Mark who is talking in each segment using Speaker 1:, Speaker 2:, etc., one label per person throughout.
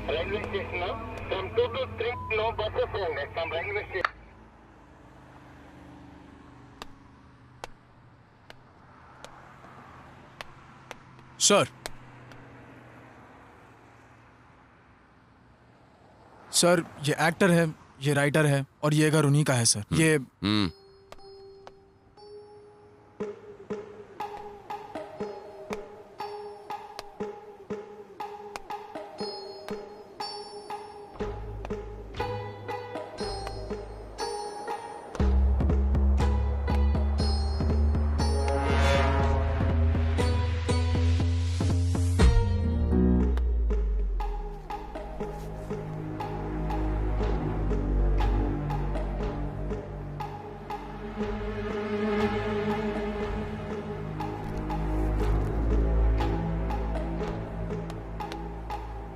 Speaker 1: Railway station now. From 2 to 3, no buses from railway station.
Speaker 2: Sir sir ये actor है, ये writer है और ये घर उन्हीं का है सर। ये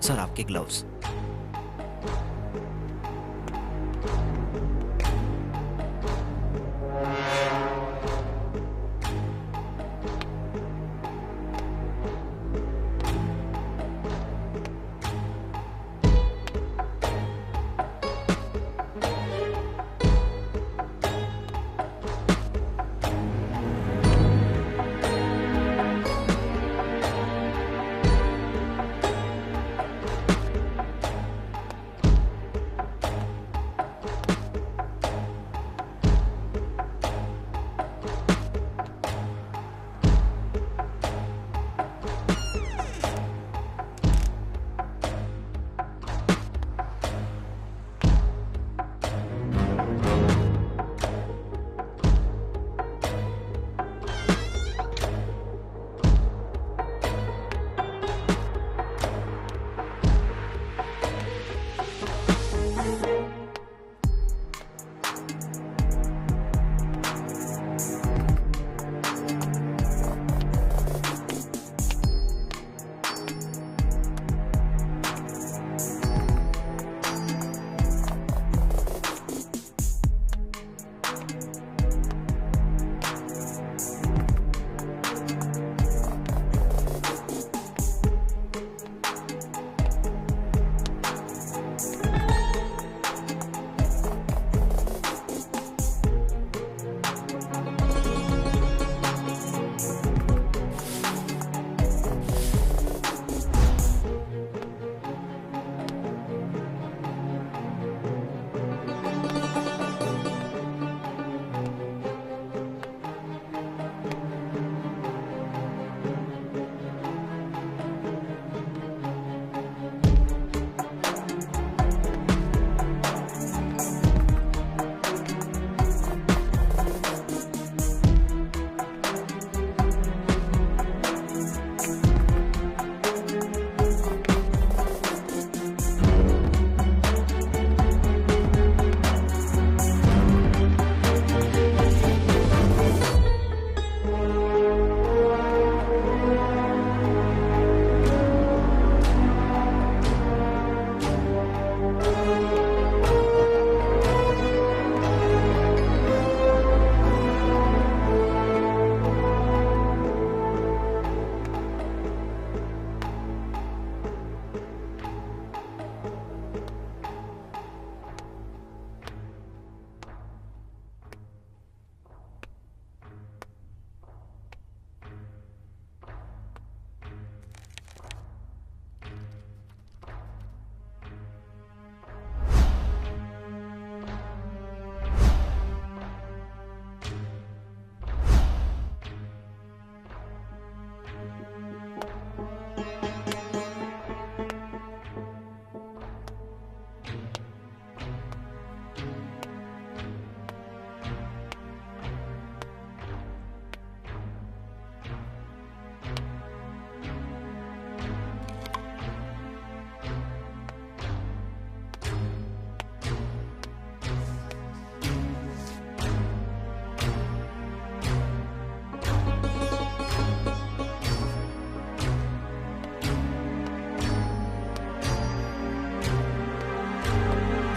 Speaker 3: सर आपके ग्लव्स।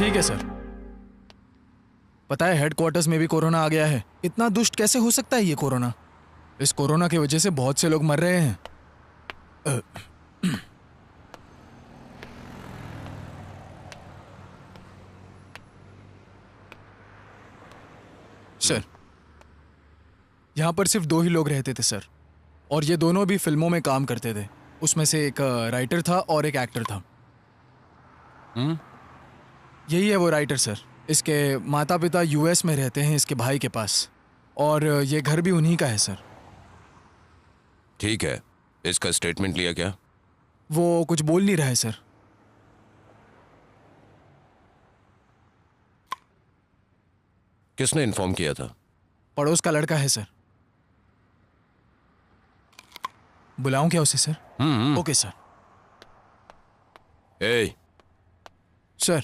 Speaker 2: ठीक है सर। पता है हेडक्वार्टर्स में भी कोरोना आ गया है। इतना दुष्ट कैसे हो सकता है ये कोरोना? इस कोरोना की वजह से बहुत से लोग मर रहे हैं। सर, यहाँ पर सिर्फ 2 ही लोग रहते थे सर, और ये दोनों भी फिल्मों में काम करते थे। उसमें से एक राइटर था और एक एक्टर था। यही है वो राइटर सर। इसके माता पिता यूएस में रहते हैं इसके भाई के पास, और ये घर भी उन्हीं का है सर।
Speaker 4: ठीक है, इसका स्टेटमेंट लिया क्या?
Speaker 2: वो कुछ बोल नहीं रहा है सर।
Speaker 4: किसने इन्फॉर्म किया था?
Speaker 2: पड़ोस का लड़का है सर। बुलाऊं क्या उसे सर? Okay sir.
Speaker 4: ए,
Speaker 2: सर,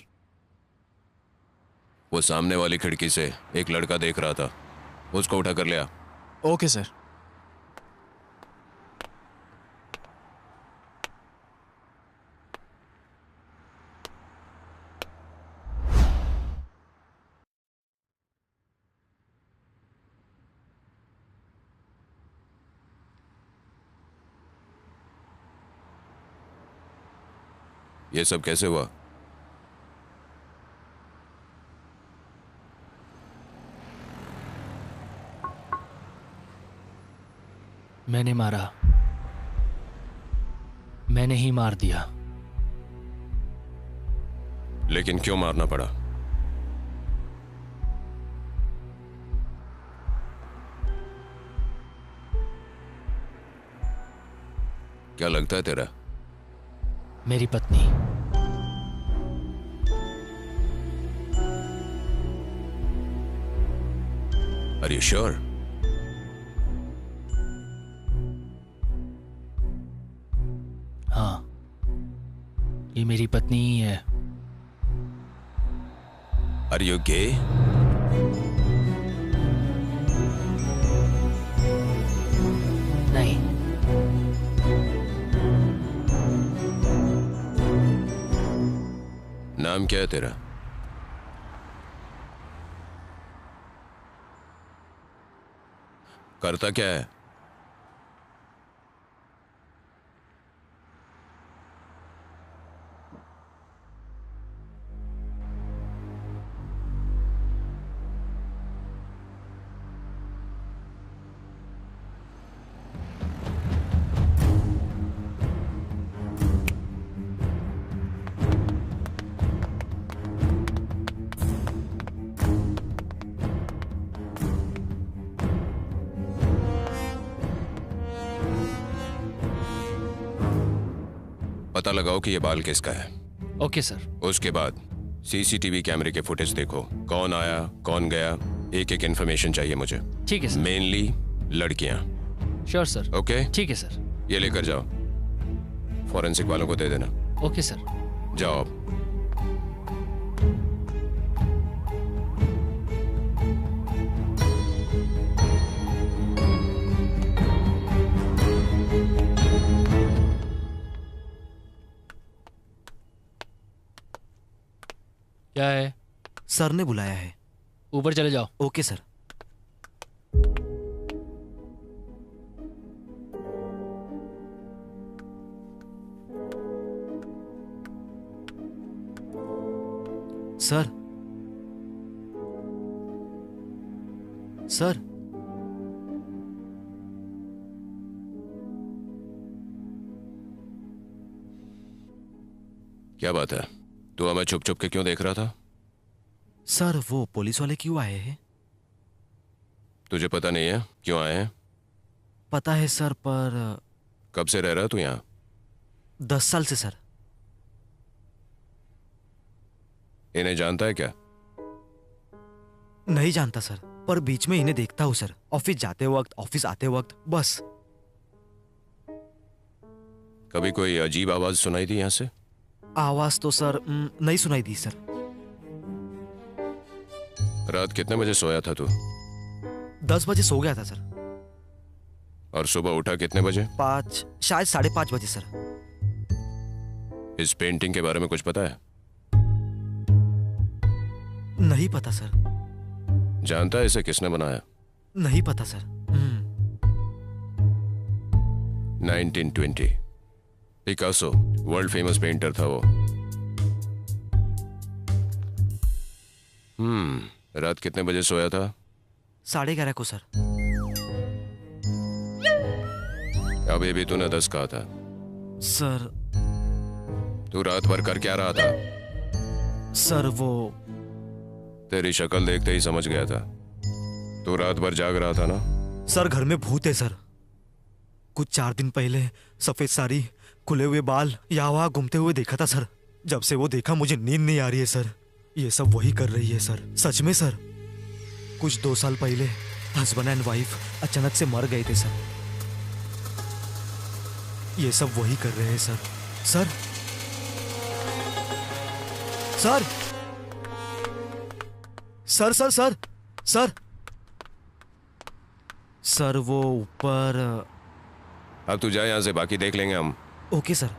Speaker 4: वो सामने वाली खिड़की से एक लड़का देख रहा था, उसको उठा कर लिया।
Speaker 2: Okay sir.
Speaker 4: ये सब कैसे हुआ?
Speaker 5: मैंने मारा, मैंने ही मार दिया।
Speaker 4: लेकिन क्यों मारना पड़ा? क्या लगता है तेरा?
Speaker 5: मेरी पत्नी।
Speaker 4: Are you sure?
Speaker 5: हाँ, ये मेरी पत्नी ही है।
Speaker 4: Are you gay?
Speaker 5: नहीं।
Speaker 4: नाम क्या है तेरा? करता क्या है? पता लगाओ कि ये बाल किसका है।
Speaker 5: Okay sir.
Speaker 4: उसके बाद सीसीटीवी कैमरे के फुटेज देखो, कौन आया कौन गया, एक एक इन्फॉर्मेशन चाहिए मुझे।
Speaker 5: ठीक है सर।
Speaker 4: मेनली लड़कियां।
Speaker 5: Sure sir.
Speaker 4: ओके,
Speaker 5: ठीक है सर।
Speaker 4: ये लेकर जाओ, फॉरेंसिक वालों को दे देना।
Speaker 5: Okay sir.
Speaker 4: जाओ अब।
Speaker 5: क्या है?
Speaker 3: सर ने बुलाया है।
Speaker 5: ऊपर चले जाओ।
Speaker 3: Okay sir. सर, सर,
Speaker 4: क्या बात है? तू हमें छुप छुप के क्यों देख रहा था?
Speaker 3: सर वो पुलिस वाले क्यों आए हैं?
Speaker 4: तुझे पता नहीं है क्यों आए हैं?
Speaker 3: पता है सर, पर
Speaker 4: कब से रह रहा है तू यहाँ?
Speaker 3: 10 साल से सर।
Speaker 4: इन्हें जानता है क्या?
Speaker 3: नहीं जानता सर, पर बीच में इन्हें देखता हूँ सर, ऑफिस जाते वक्त, ऑफिस आते वक्त, बस।
Speaker 4: कभी कोई अजीब आवाज सुनाई थी यहाँ से?
Speaker 3: आवाज तो सर नहीं सुनाई दी सर।
Speaker 4: रात कितने बजे सोया था तू?
Speaker 3: 10 बजे सो गया था सर।
Speaker 4: और सुबह उठा कितने बजे?
Speaker 3: 5, शायद 5:30 बजे सर।
Speaker 4: इस पेंटिंग के बारे में कुछ पता है?
Speaker 3: नहीं पता सर।
Speaker 4: जानता है इसे किसने बनाया?
Speaker 3: नहीं पता sir.
Speaker 4: 1920 Picasso, world famous painter था वो। रात कितने बजे सोया था?
Speaker 3: 11:30 को सर।
Speaker 4: अभी भी तूने 10 कहा था।
Speaker 3: सर
Speaker 4: तू रात भर कर क्या रहा था?
Speaker 3: सर वो
Speaker 4: तेरी शक्ल देखते ही समझ गया था। तू रात भर जाग रहा था ना?
Speaker 3: सर घर में भूत है सर। कुछ 4 दिन पहले सफेद साड़ी, खुले हुए बाल यहाँ वहां घूमते हुए देखा था सर। जब से वो देखा मुझे नींद नहीं आ रही है सर। ये सब वही कर रही है सर। सच में सर। कुछ 2 साल पहले हस्बैंड एंड वाइफ अचानक से मर गए थे सर। ये सब वही कर रहे हैं sir. Sir sir sir sir sir sir sir वो ऊपर।
Speaker 4: अब तू जा यहां से, बाकी देख लेंगे हम।
Speaker 3: Okay sir.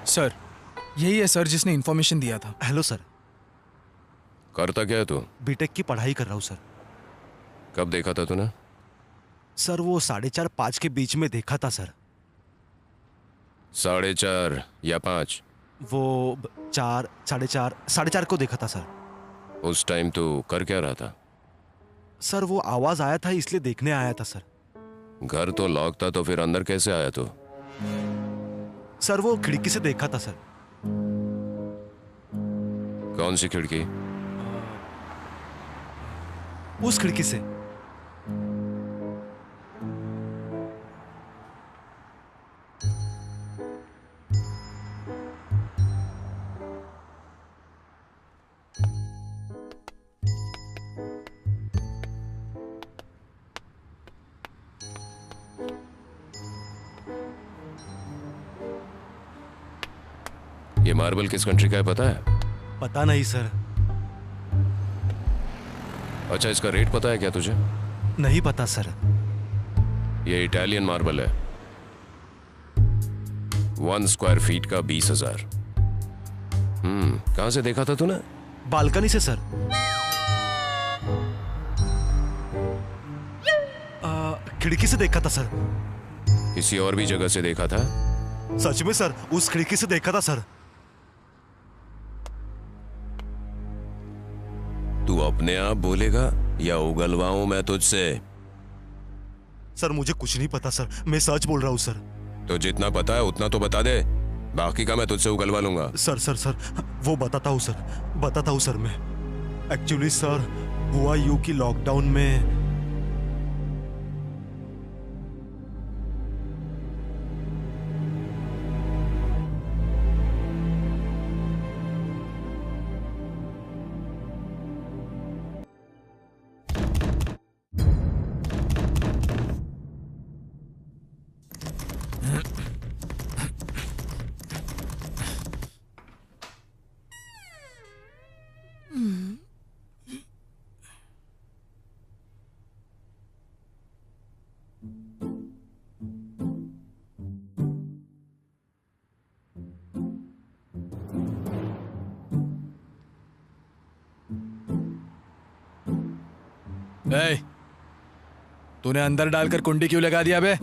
Speaker 2: सर यही है सर जिसने इन्फॉर्मेशन दिया था।
Speaker 3: Hello sir.
Speaker 4: करता क्या है तू?
Speaker 3: बीटेक की पढ़ाई कर रहा हूँ सर।
Speaker 4: कब देखा था तूने?
Speaker 3: सर वो 4:30-5 के बीच में देखा था सर।
Speaker 4: 4:30 या 5?
Speaker 3: वो 4, 4:30, 4:30 को देखा था सर।
Speaker 4: उस टाइम तू कर क्या रहा था?
Speaker 3: सर वो आवाज आया था इसलिए देखने आया था सर।
Speaker 4: घर तो लॉक था, तो फिर अंदर कैसे आया तू?
Speaker 3: सर वो खिड़की से देखा था सर।
Speaker 4: कौन सी खिड़की?
Speaker 3: उस खिड़की से।
Speaker 4: ये मार्बल किस कंट्री का है पता है?
Speaker 3: पता नहीं सर।
Speaker 4: अच्छा, इसका रेट पता है क्या तुझे?
Speaker 3: नहीं पता सर।
Speaker 4: ये इटालियन मार्बल है। 1 स्क्वायर फीट का 20,000। कहां से देखा था तूने?
Speaker 3: बालकनी से सर। खिड़की से देखा था सर।
Speaker 4: किसी और भी जगह से देखा था?
Speaker 3: सच में सर, उस खिड़की से देखा था सर।
Speaker 4: तू अपने आप बोलेगा या उगलवाऊं मैं तुझसे?
Speaker 3: सर मुझे कुछ नहीं पता सर, मैं सच बोल रहा हूँ सर।
Speaker 4: तो जितना पता है उतना तो बता दे, बाकी का मैं तुझसे उगलवा लूंगा।
Speaker 3: सर वो बताता हूँ सर मैं। एक्चुअली सर हुआ यूं कि लॉकडाउन में
Speaker 2: तूने अंदर डालकर कुंडी क्यों लगा दिया बे?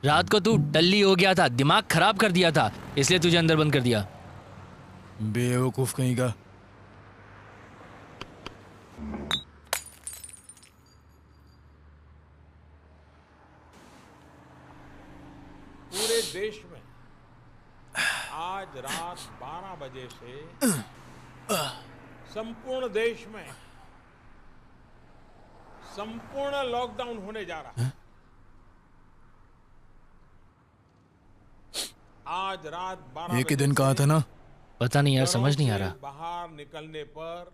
Speaker 5: रात को तू टल्ली हो गया था, दिमाग खराब कर दिया था, इसलिए तुझे अंदर बंद कर दिया।
Speaker 2: बेवकूफ कहीं का।
Speaker 6: पूरे देश में आज रात 12 बजे से संपूर्ण देश में संपूर्ण लॉकडाउन होने जा रहा है। आज रात 12
Speaker 2: एक ही दिन कहा था ना?
Speaker 5: पता नहीं यार, समझ नहीं आ रहा।
Speaker 6: बाहर निकलने पर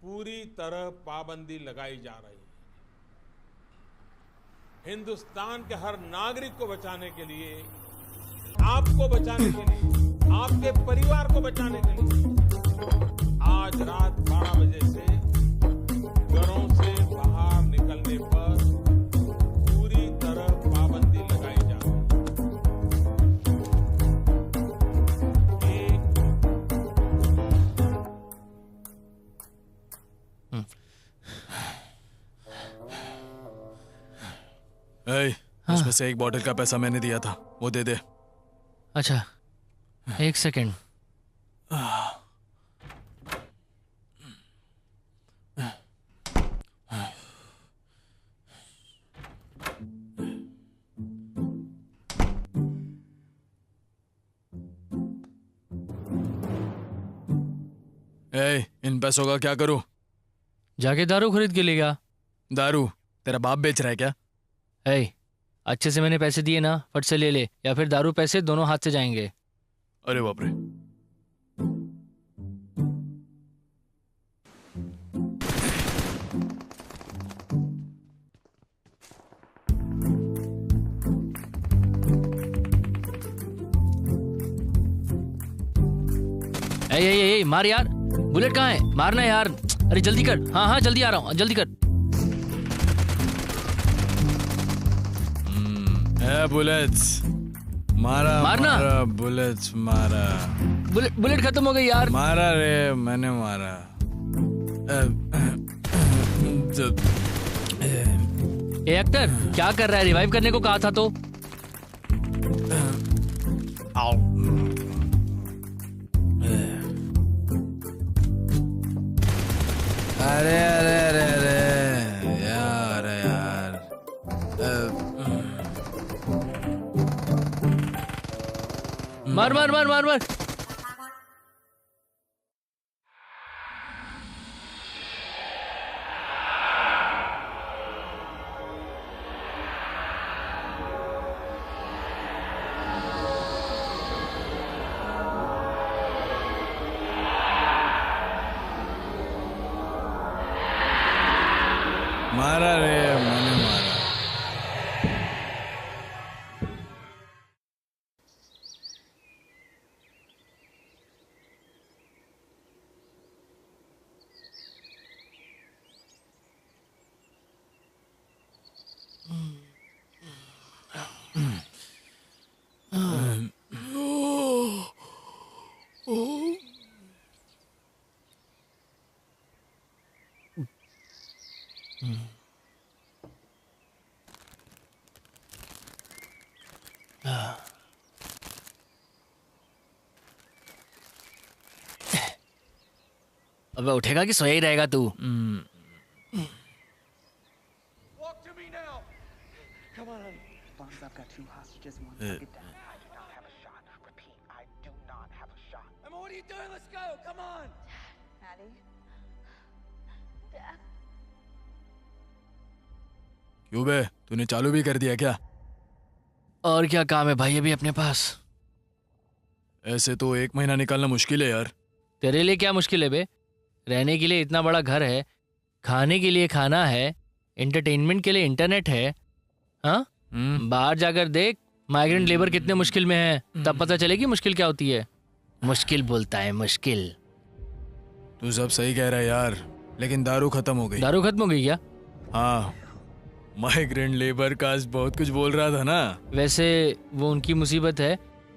Speaker 6: पूरी तरह पाबंदी लगाई जा रही है। हिंदुस्तान के हर नागरिक को बचाने के लिए, आपको बचाने के लिए आपके परिवार को बचाने के लिए आज रात 12 बजे से घरों से बाहर निकलने पर पूरी तरह पाबंदी लगाई जा रही
Speaker 2: है। उसमें से एक बॉटल का पैसा मैंने दिया था, वो दे दे।
Speaker 5: अच्छा, एक सेकंड।
Speaker 2: इन पैसों का क्या करूं?
Speaker 5: जाके दारू खरीद के लेगा।
Speaker 2: दारू तेरा बाप बेच रहा है क्या?
Speaker 5: अच्छे से मैंने पैसे दिए ना, फट से ले ले, या फिर दारू पैसे दोनों हाथ से जाएंगे।
Speaker 2: अरे बाप रे।
Speaker 5: ए, मार यार, बुलेट कहाँ है? मारना यार। अरे जल्दी कर। हाँ हाँ जल्दी आ रहा हूँ, जल्दी कर।
Speaker 2: बुलेट्स मारा,
Speaker 5: मारना।
Speaker 2: मारा बुलेट्स मारा।
Speaker 5: बुलेट खत्म हो गई यार।
Speaker 2: मारा रे, मैंने मारा।
Speaker 5: ए एक्टर, क्या कर रहा है? रिवाइव करने को कहा था तो।
Speaker 2: अरे अरे अरे अरे यार यार।
Speaker 5: मार मार मार मार मार।
Speaker 2: मारा रे, मैंने मारा।
Speaker 5: अबे उठेगा कि सोया ही रहेगा तू?
Speaker 2: क्यों बे, तूने चालू भी कर दिया क्या?
Speaker 5: और क्या काम है भाई अभी अपने पास?
Speaker 2: ऐसे तो 1 महीना निकालना मुश्किल है यार।
Speaker 5: तेरे लिए क्या मुश्किल है बे? रहने के लिए इतना बड़ा घर है, खाने के लिए खाना है, एंटरटेनमेंट के लिए इंटरनेट है। हाँ, बाहर जाकर देख माइग्रेंट लेबर कितने मुश्किल में है, तब पता चलेगी मुश्किल क्या होती है। मुश्किल बोलता है, मुश्किल।
Speaker 2: तू सब सही कह रहा है यार, लेकिन दारू खत्म हो गई।
Speaker 5: दारू खत्म हो गई क्या?
Speaker 2: हाँ, माइग्रेंट लेबर का बहुत कुछ बोल रहा था ना।
Speaker 5: वैसे वो उनकी मुसीबत है,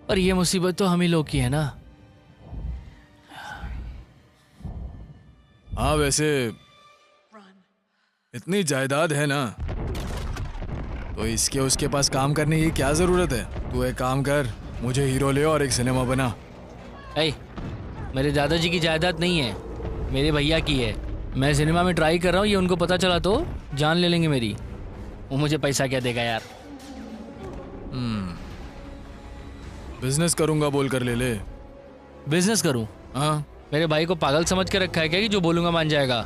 Speaker 5: पर ये मुसीबत तो हम ही लोग की है ना।
Speaker 2: हाँ, वैसे इतनी जायदाद है ना, तो इसके उसके पास काम करने की क्या जरूरत है? तू एक काम कर, मुझे हीरो ले और एक सिनेमा बना।
Speaker 5: मेरे दादाजी की जायदाद नहीं है, मेरे भैया की है। मैं सिनेमा में ट्राई कर रहा हूँ, ये उनको पता चला तो जान ले लेंगे मेरी। वो मुझे पैसा क्या देगा यार?
Speaker 2: बिजनेस करूंगा बोल कर ले ले।
Speaker 5: बिजनेस करूँ?
Speaker 2: हाँ,
Speaker 5: मेरे भाई को पागल समझ के रखा है क्या कि जो बोलूंगा मान जाएगा?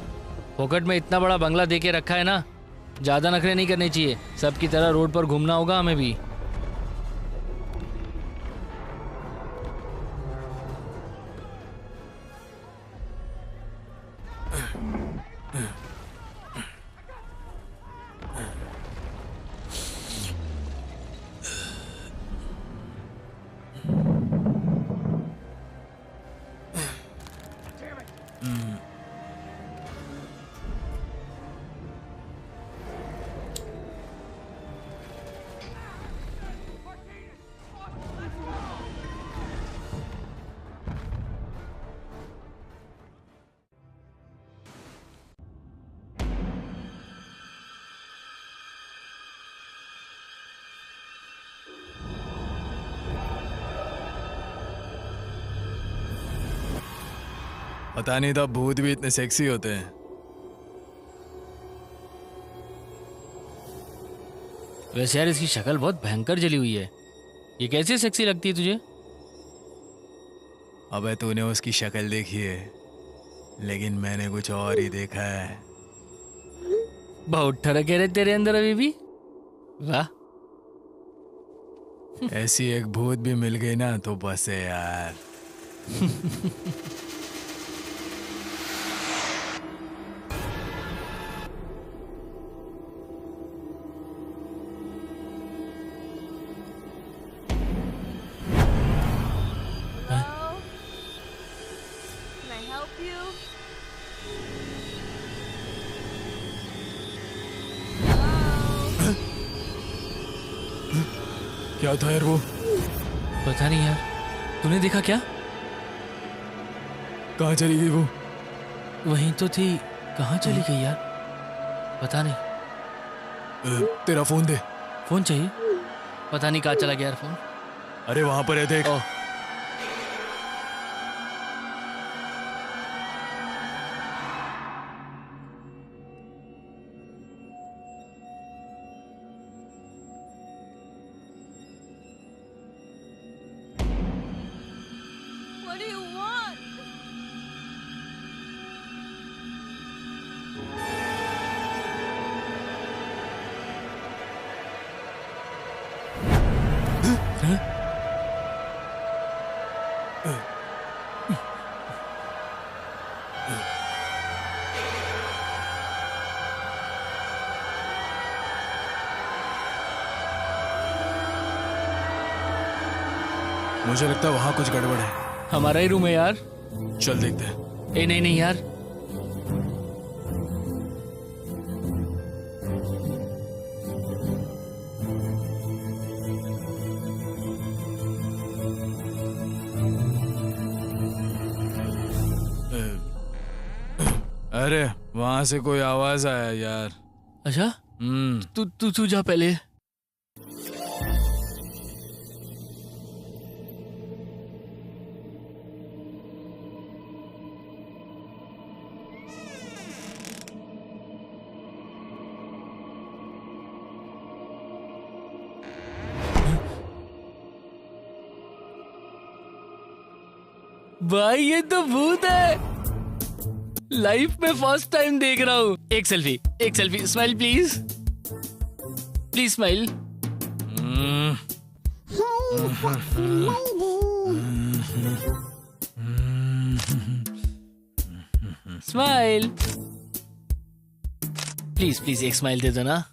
Speaker 5: फोकट में इतना बड़ा बंगला दे के रखा है ना, ज़्यादा नखरे नहीं करने चाहिए। सबकी तरह रोड पर घूमना होगा हमें भी।
Speaker 2: पता नहीं था भूत भी इतने सेक्सी होते हैं।
Speaker 5: वैसे यार इसकी शक्ल बहुत भयंकर जली हुई है, ये कैसे सेक्सी लगती है तुझे?
Speaker 2: अबे तूने उसकी शक्ल देखी है, लेकिन मैंने कुछ और ही देखा है।
Speaker 5: बहुत ठरक है तेरे अंदर अभी भी। वाह।
Speaker 2: ऐसी एक भूत भी मिल गई ना तो बस है यार। क्या था यार वो?
Speaker 5: पता नहीं यार, तूने देखा क्या?
Speaker 2: कहाँ चली गई वो?
Speaker 5: वहीं तो थी, कहाँ चली गई यार? पता नहीं।
Speaker 2: तेरा फोन दे।
Speaker 5: फोन चाहिए? पता नहीं कहाँ चला गया यार फोन।
Speaker 2: अरे वहां पर है देख।
Speaker 5: ओह,
Speaker 7: What do you want?
Speaker 2: मुझे लगता है वहां कुछ गड़बड़ है।
Speaker 5: हमारा ही रूम है यार।
Speaker 2: चल देखते हैं।
Speaker 5: ए नहीं नहीं यार,
Speaker 2: अरे वहां से कोई आवाज आया यार।
Speaker 5: अच्छा तू जा पहले। भाई ये तो भूत है, लाइफ में फर्स्ट टाइम देख रहा हूँ। एक selfie, smile please, please smile. Smile please please, एक स्माइल दे दो ना।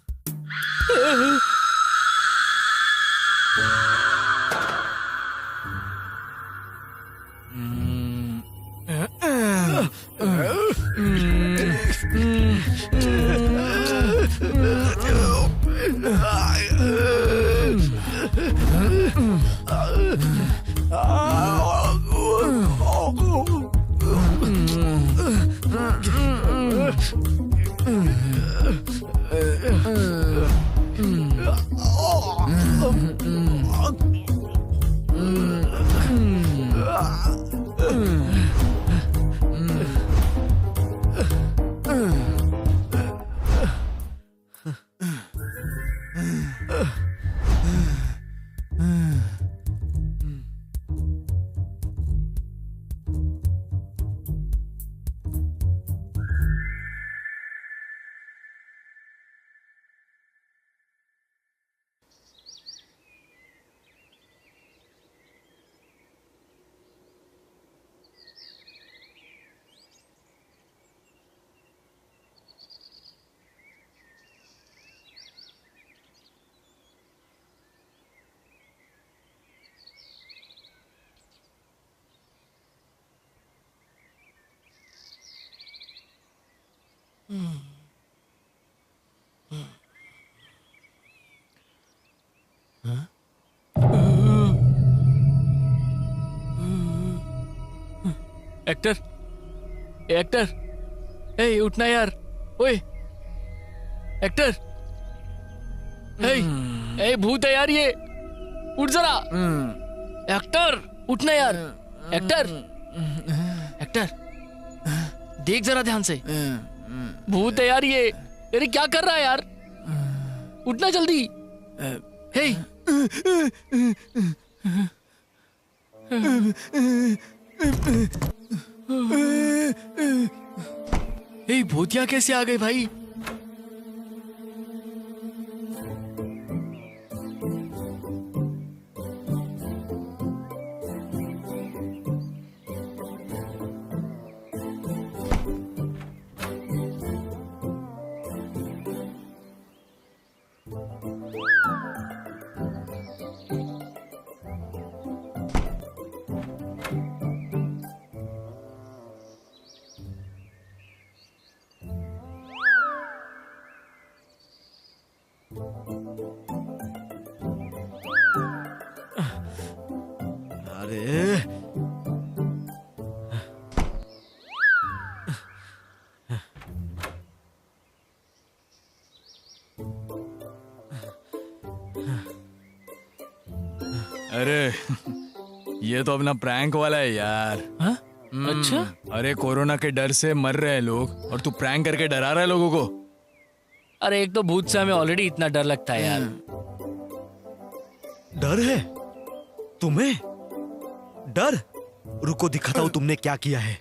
Speaker 5: एक्टर, ए उठना यार, ओए एक्टर, ए भूत है यार ये, उठ जरा। एक्टर उठना यार, एक्टर, देख जरा ध्यान से, भूत है यार ये। अरे क्या कर रहा है यार, उठना जल्दी। हे हे, भूतिया कैसे आ गए भाई?
Speaker 3: अरे
Speaker 2: अरे ये तो अपना प्रैंक वाला है यार।
Speaker 5: हाँ? अच्छा,
Speaker 2: अरे कोरोना के डर से मर रहे हैं लोग और तू प्रैंक करके डरा रहा है लोगों को।
Speaker 5: अरे एक तो भूत से हमें ऑलरेडी इतना डर लगता है यार।
Speaker 3: डर है तुम्हें? डर? रुको दिखाता हूं तुमने क्या किया है।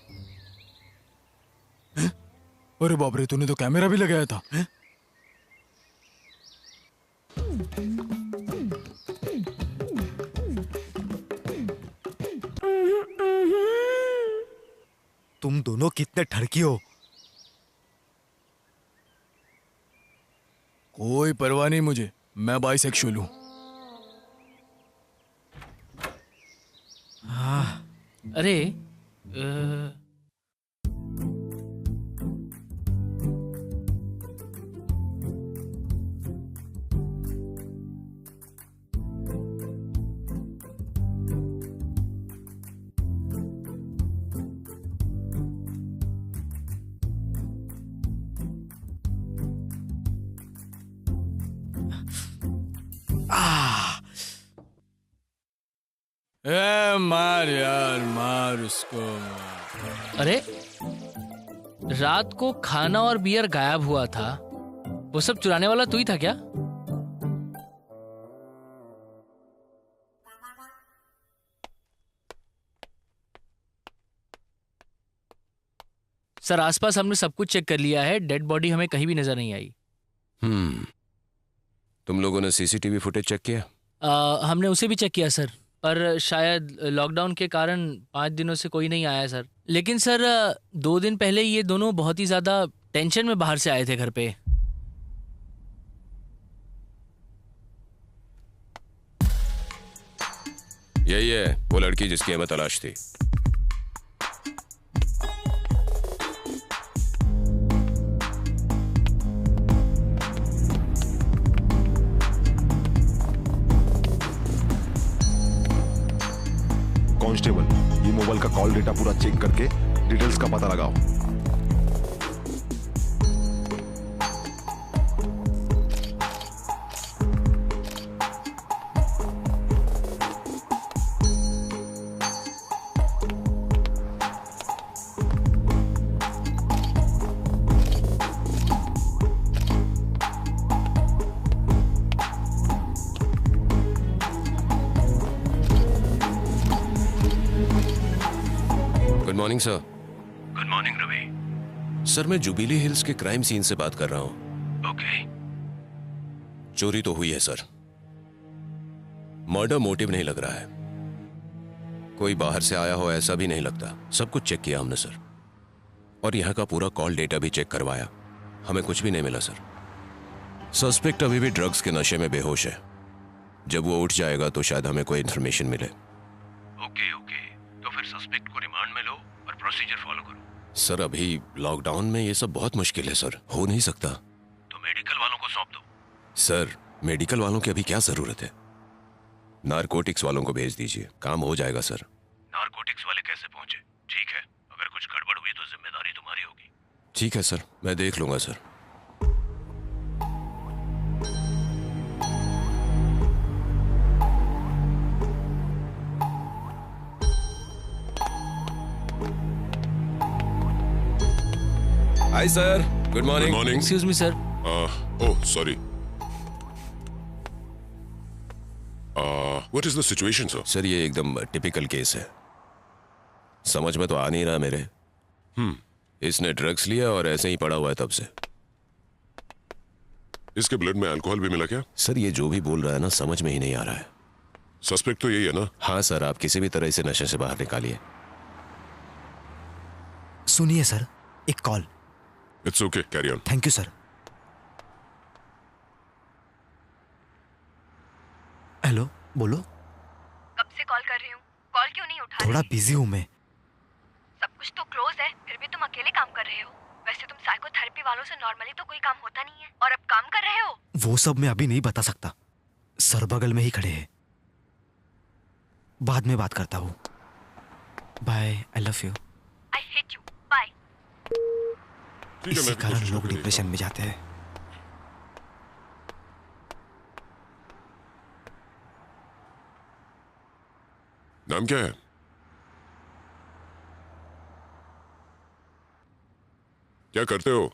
Speaker 2: अरे बाप रे, तूने तो कैमरा भी लगाया था।
Speaker 3: तुम दोनों कितने ठरकी हो।
Speaker 2: कोई परवाह नहीं मुझे, मैं बाइसेक्सुअल हूं।
Speaker 5: अरे
Speaker 2: मार यार, मार उसको मार।
Speaker 5: अरे रात को खाना और बियर गायब हुआ था, वो सब चुराने वाला तू ही था क्या? सर आसपास हमने सब कुछ चेक कर लिया है, डेड बॉडी हमें कहीं भी नजर नहीं आई।
Speaker 4: तुम लोगों ने सीसीटीवी फुटेज चेक किया?
Speaker 5: हमने उसे भी चेक किया सर, पर शायद लॉकडाउन के कारण 5 दिनों से कोई नहीं आया सर। लेकिन सर 2 दिन पहले ये दोनों बहुत ही ज्यादा टेंशन में बाहर से आए थे घर पे।
Speaker 4: यही है वो लड़की जिसकी हमें तलाश थी।
Speaker 8: कांस्टेबल, ये मोबाइल का कॉल डेटा पूरा चेक करके डिटेल्स का पता लगाओ।
Speaker 4: Good morning sir. Good morning Ravi. Sir मैं जुबिली हिल्स के क्राइम सीन से बात कर रहा हूं। ओके। चोरी तो हुई है सर, मर्डर मोटिव नहीं लग रहा है, कोई बाहर से आया हो ऐसा भी नहीं लगता। सब कुछ चेक किया हमने सर, और यहां का पूरा कॉल डेटा भी चेक करवाया, हमें कुछ भी नहीं मिला सर। सस्पेक्ट अभी भी ड्रग्स के नशे में बेहोश है, जब वो उठ जाएगा तो शायद हमें कोई इंफॉर्मेशन मिले। ओके ओके, तो फिर सस्पेक्ट को रिमांड में लो और प्रोसीजर फॉलो करो। सर अभी लॉकडाउन में ये सब बहुत मुश्किल है सर, हो नहीं सकता। तो मेडिकल वालों को सौंप दो। सर मेडिकल वालों की अभी क्या जरूरत है, नारकोटिक्स वालों को भेज दीजिए, काम हो जाएगा सर। नारकोटिक्स वाले कैसे पहुंचे? ठीक है, अगर कुछ गड़बड़ हुई तो जिम्मेदारी तुम्हारी होगी। ठीक है सर, मैं देख लूंगा sir. Hi sir, good morning.
Speaker 8: Morning.
Speaker 5: Excuse me sir.
Speaker 8: Oh sorry. What is the situation sir?
Speaker 4: Sir ये एकदम टिपिकल केस है, समझ में तो आ नहीं रहा मेरे। इसने ड्रग्स लिया और ऐसे ही पड़ा हुआ है तब से।
Speaker 8: इसके ब्लड में अल्कोहल भी मिला क्या?
Speaker 4: सर ये जो भी बोल रहा है ना, समझ में ही नहीं आ रहा है।
Speaker 8: सस्पेक्ट तो यही है ना?
Speaker 4: हाँ सर, आप किसी भी तरह इसे नशे से बाहर निकालिए।
Speaker 3: सुनिए सर, एक call.
Speaker 8: It's okay, carry on.
Speaker 3: Thank you sir. Hello, बोलो।
Speaker 7: कब से कॉल कर रही हूँ, कॉल क्यों नहीं उठा
Speaker 3: थोड़ा
Speaker 7: रही?
Speaker 3: बिजी हूँ मैं।
Speaker 7: सब कुछ तो क्लोज है, फिर भी तुम अकेले काम कर रहे हो। वैसे तुम साइकोथेरेपी वालों से नॉर्मली तो कोई काम होता नहीं है, और अब काम कर रहे हो।
Speaker 3: वो सब मैं अभी नहीं बता सकता। सर बगल में ही खड़े हैं, बाद में बात करता हूँ। Bye, I love you.
Speaker 7: I hate you, bye.
Speaker 8: ठीक है,
Speaker 3: इसी
Speaker 8: मैं भी
Speaker 3: कारण
Speaker 8: कोशिश
Speaker 3: लोग
Speaker 8: करके
Speaker 3: डिप्रेशन में जाते हैं।
Speaker 8: नाम क्या है? क्या करते हो?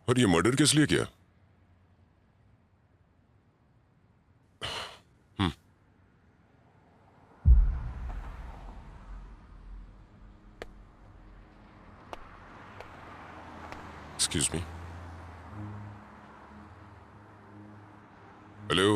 Speaker 8: और ये मर्डर किस लिए किया? Excuse me. हेलो।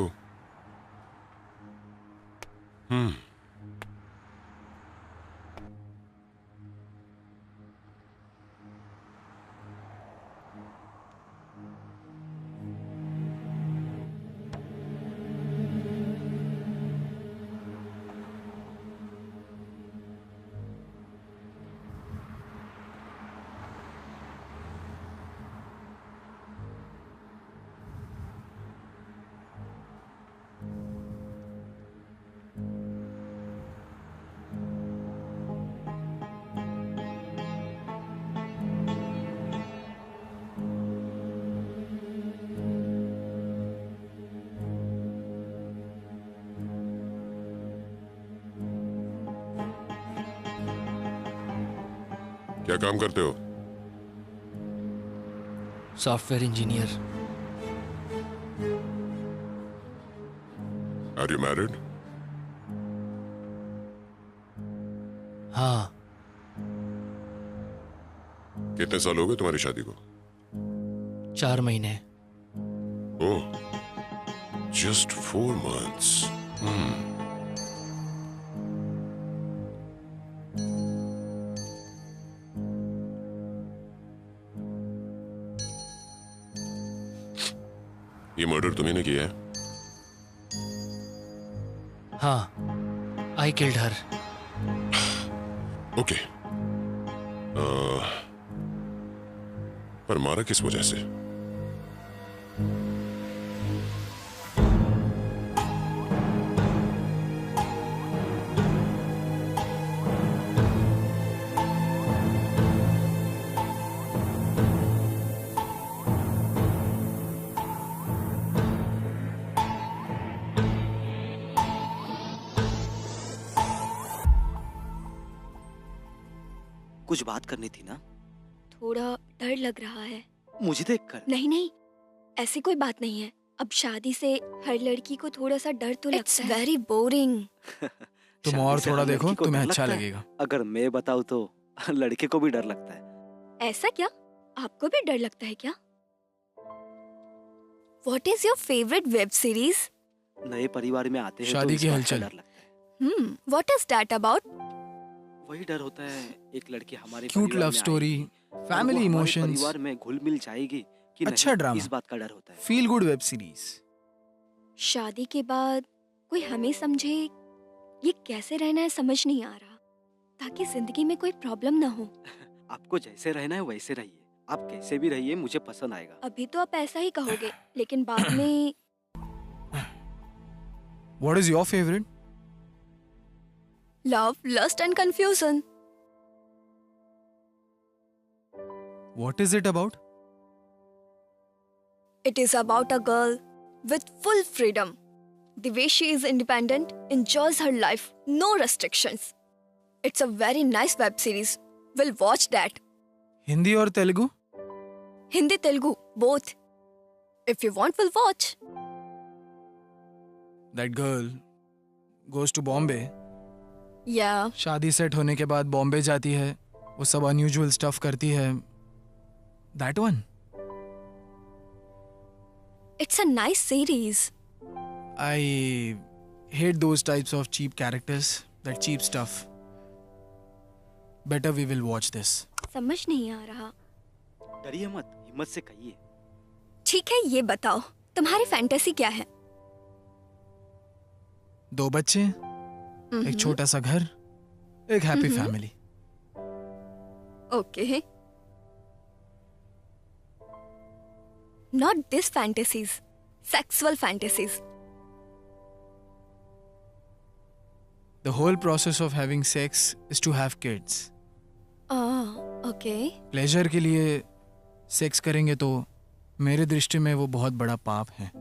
Speaker 8: क्या काम करते हो?
Speaker 5: Software engineer.
Speaker 8: Are you married?
Speaker 5: हाँ,
Speaker 8: कितने साल हो गए तुम्हारी शादी को?
Speaker 5: 4 महीने।
Speaker 8: ओह, जस्ट 4 months. ये मर्डर तुम्ही ने किया है?
Speaker 5: हाँ, आई किल्ड हर।
Speaker 8: ओके। पर मारा किस वजह से?
Speaker 3: कुछ बात करनी थी ना?
Speaker 7: थोड़ा डर लग रहा है।
Speaker 3: मुझे देखकर?
Speaker 7: नहीं नहीं, ऐसी कोई बात नहीं है। अब शादी से हर लड़की को थोड़ा सा डर तो लगता है। It's very boring.
Speaker 2: तुम और थोड़ा देखो, तुम्हें अच्छा लगेगा।
Speaker 3: अगर मैं बताऊं तो लड़के को भी डर लगता है।
Speaker 7: ऐसा क्या? आपको भी डर लगता है क्या? What is your favorite web series?
Speaker 3: नए परिवार में आते हैं
Speaker 2: शादी
Speaker 3: तो
Speaker 2: की
Speaker 3: इस बात का
Speaker 2: हलचल।
Speaker 3: डर लगता है।
Speaker 7: What is that about?
Speaker 3: वही डर होता है, एक लड़की हमारे
Speaker 2: क्यूट
Speaker 3: परिवार
Speaker 2: लव
Speaker 3: में
Speaker 2: स्टोरी,
Speaker 3: आएगी और वो
Speaker 2: फैमिली
Speaker 3: हमारे
Speaker 2: इमोशंस,
Speaker 3: परिवार में घुल मिल जाएगी कि
Speaker 2: अच्छा
Speaker 3: नहीं,
Speaker 2: ड्रामा।
Speaker 3: इस बात का डर होता है।
Speaker 2: Feel good web series.
Speaker 7: शादी के बाद कोई हमें समझे, ये कैसे रहना है समझ नहीं आ रहा, ताकि जिंदगी में कोई प्रॉब्लम ना हो।
Speaker 3: आपको जैसे रहना है वैसे रहिए, आप कैसे भी रहिए, मुझे पसंद आएगा।
Speaker 7: अभी तो आप ऐसा ही कहोगे, लेकिन बाद में
Speaker 2: What is your favorite?
Speaker 7: love, lust and confusion.
Speaker 2: What is it about?
Speaker 7: It is about a girl with full freedom. The way she is independent, enjoys her life, no restrictions. It's a very nice web series. We'll watch that.
Speaker 2: Hindi और Telugu?
Speaker 7: Hindi, Telugu, both. If you want, we'll watch.
Speaker 2: That girl goes to Bombay.
Speaker 7: Yeah.
Speaker 2: शादी set होने के बाद बॉम्बे जाती है, वो सब unusual stuff करती है. That one?
Speaker 7: It's a nice series.
Speaker 2: I hate those types of cheap characters, that cheap stuff. Better we will watch this.
Speaker 7: समझ नहीं आ रहा.
Speaker 9: डरिए मत, हिम्मत से कहिए.
Speaker 7: ठीक है, ये बताओ तुम्हारी फैंटेसी क्या है?
Speaker 2: 2 बच्चे, एक छोटा सा घर, एक happy family.
Speaker 7: Okay. Not this fantasies. Sexual fantasies.
Speaker 2: The whole process of having sex is to have kids.
Speaker 7: Oh, okay.
Speaker 2: Pleasure के लिए सेक्स करेंगे तो मेरे दृष्टि में वो बहुत बड़ा पाप है.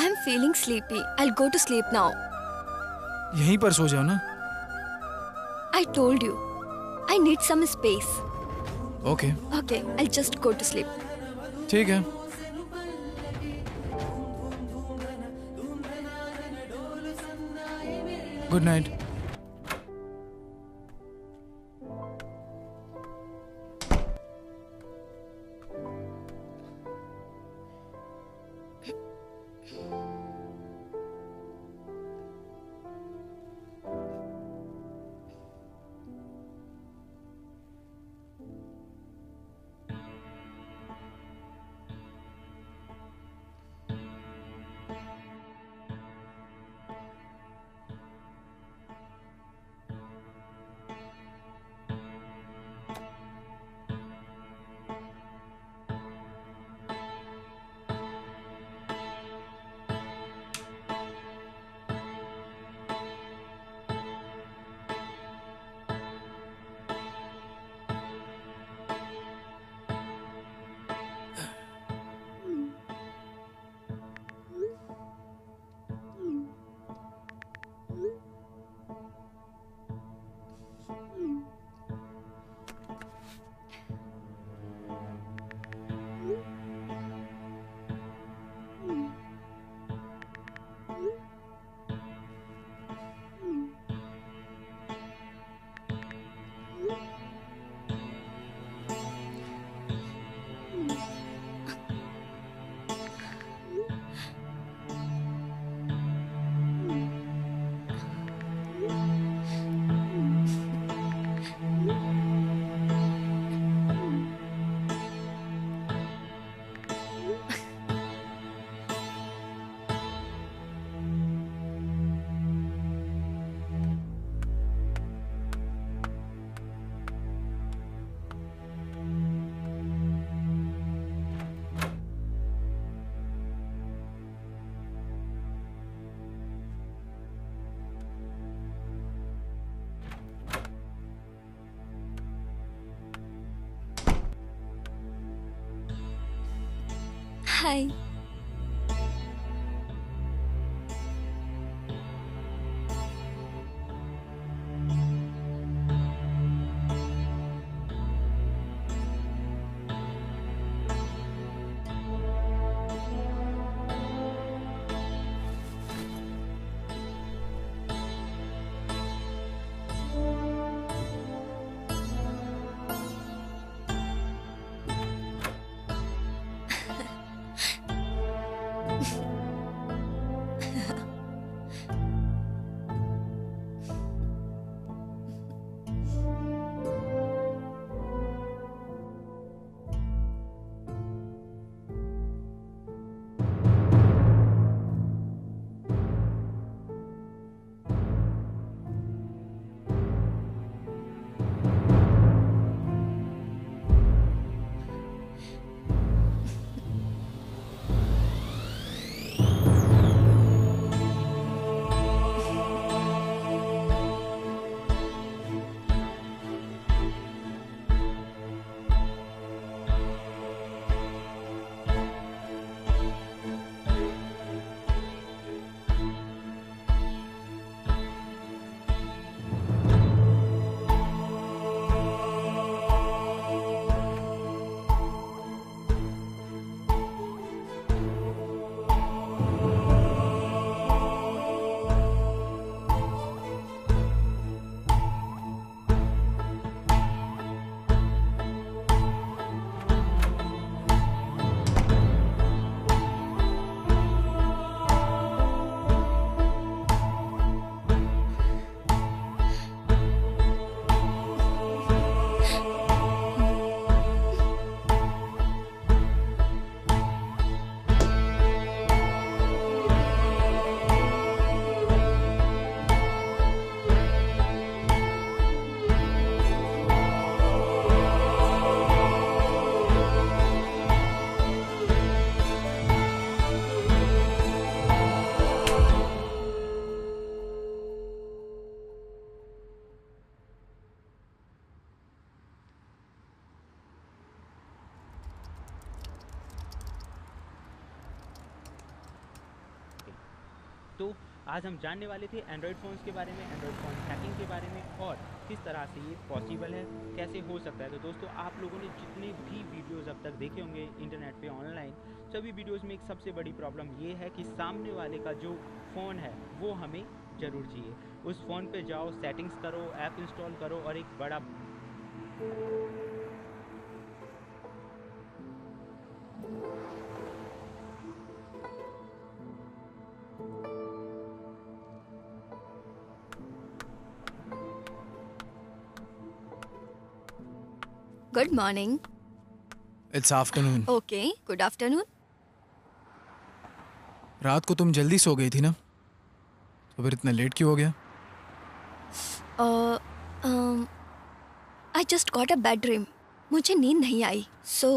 Speaker 7: I'm feeling sleepy. I'll go to sleep now.
Speaker 2: यहीं पर सो जाओ ना.
Speaker 7: I told you. I need some space.
Speaker 2: Okay,
Speaker 7: Okay, I'll just go to sleep.
Speaker 2: ठीक है. Good night.
Speaker 7: Hi.
Speaker 10: दोस्तों आज हम जानने वाले थे एंड्रॉयड फ़ोन्स के बारे में, एंड्रॉयड फ़ोन हैकिंग के बारे में और किस तरह से ये पॉसिबल है, कैसे हो सकता है। तो दोस्तों आप लोगों ने जितने भी वीडियोस अब तक देखे होंगे इंटरनेट पे ऑनलाइन, सभी वीडियोस में एक सबसे बड़ी प्रॉब्लम ये है कि सामने वाले का जो फ़ोन है वो हमें ज़रूर चाहिए। उस फ़ोन पे जाओ, सेटिंग्स करो, ऐप इंस्टॉल करो और एक बड़ा
Speaker 7: good morning.
Speaker 2: It's afternoon.
Speaker 7: Okay, good afternoon.
Speaker 2: रात को तुम जल्दी सो गई थी ना, तो फिर इतना लेट क्यों हो गया?
Speaker 7: I just got a bad dream. मुझे नींद नहीं आई, so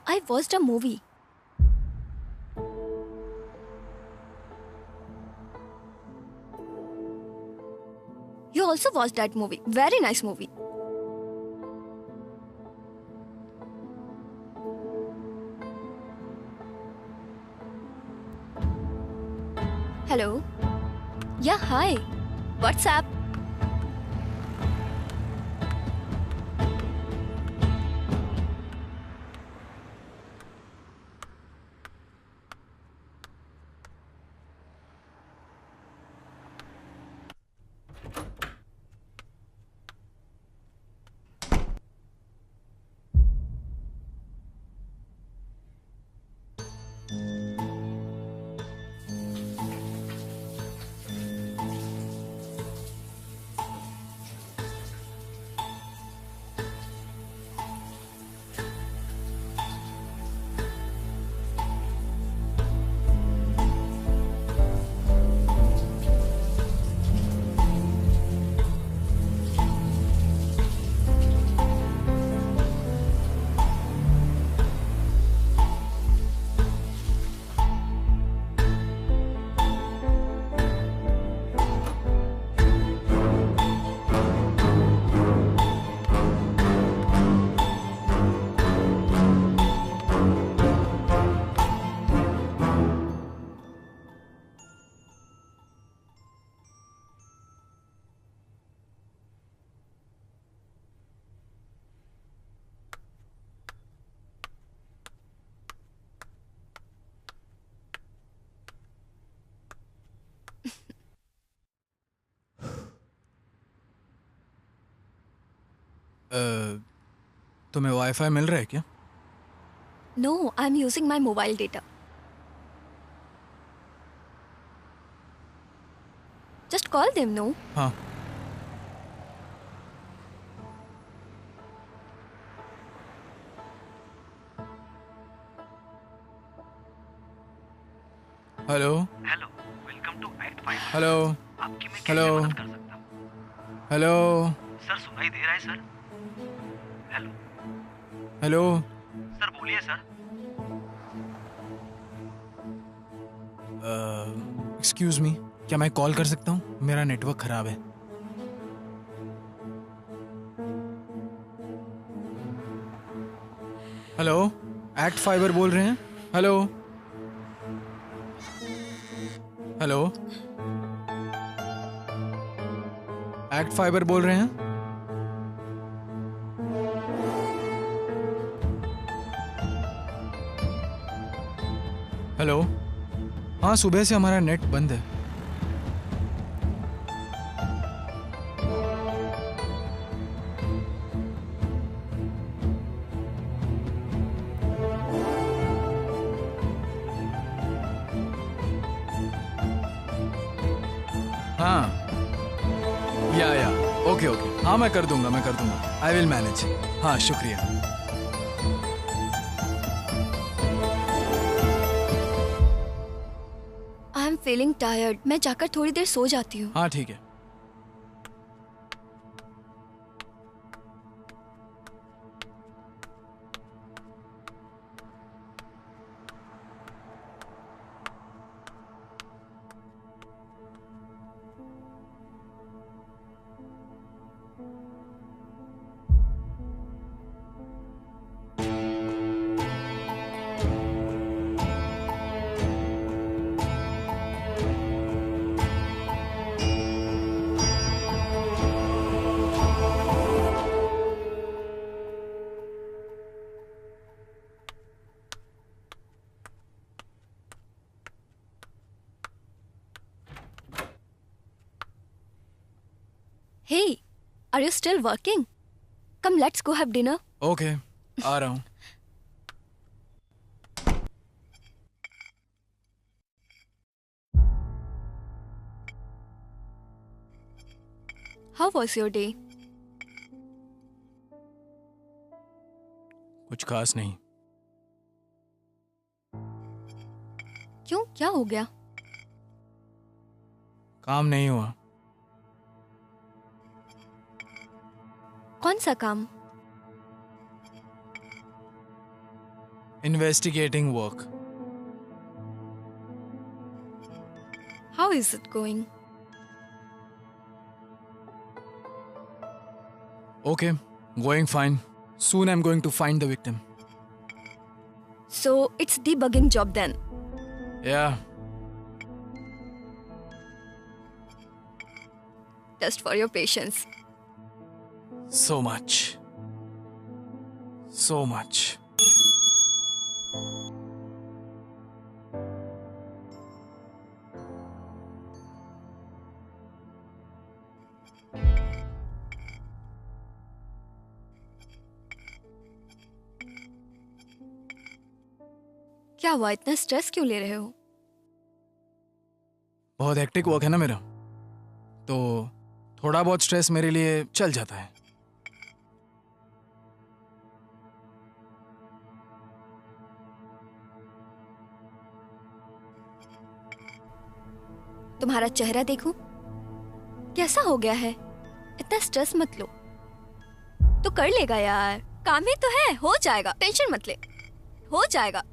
Speaker 7: I watched a movie. You also watched that movie. Very nice movie. Hello. Yeah, hi. What's up?
Speaker 2: तुम्हें वाईफाई मिल रहा है क्या?
Speaker 7: No, I'm using my mobile data. Just call them, no?
Speaker 2: हाँ। Hello.
Speaker 3: Hello, welcome to act 5।
Speaker 2: Hello.
Speaker 3: आपकी मैं
Speaker 2: hello.
Speaker 3: कैसे मदद कर सकता हूँ?
Speaker 2: हेलो।
Speaker 3: सर सुनाई दे रहा है सर? हेलो।
Speaker 2: हेलो।
Speaker 3: सर बोलिए सर।
Speaker 2: एक्सक्यूज मी, क्या मैं कॉल कर सकता हूँ? मेरा नेटवर्क खराब है। हेलो, एक्ट फाइबर बोल रहे हैं? हेलो। हेलो, एक्ट फाइबर बोल रहे हैं? हेलो। हाँ, सुबह से हमारा नेट बंद है। हाँ, या ओके ओके, हाँ मैं कर दूंगा। I will manage. हाँ, शुक्रिया।
Speaker 7: I am feeling tired. मैं जाकर थोड़ी देर सो जाती हूँ।
Speaker 2: हाँ ठीक है।
Speaker 7: Hey, are you still working? Come, let's go have dinner.
Speaker 2: Okay आ रहा हूँ.
Speaker 7: How was your day?
Speaker 2: कुछ खास नहीं.
Speaker 7: क्यों, क्या हो गया?
Speaker 2: काम नहीं हुआ.
Speaker 7: कौन सा काम?
Speaker 2: Investigating work.
Speaker 7: How is it going?
Speaker 2: Okay, going fine. Soon I'm going to find the victim.
Speaker 7: So it's debugging job then.
Speaker 2: Yeah.
Speaker 7: Just for your patience.
Speaker 2: So much. So much.
Speaker 7: क्या हुआ, इतना स्ट्रेस क्यों ले रहे हो?
Speaker 2: बहुत hectic work है ना मेरा, तो थोड़ा बहुत स्ट्रेस मेरे लिए चल जाता है.
Speaker 7: तुम्हारा चेहरा देखूं, कैसा हो गया है? इतना स्ट्रेस मत लो. तो कर लेगा यार, काम ही तो है, हो जाएगा, टेंशन मत ले, हो जाएगा.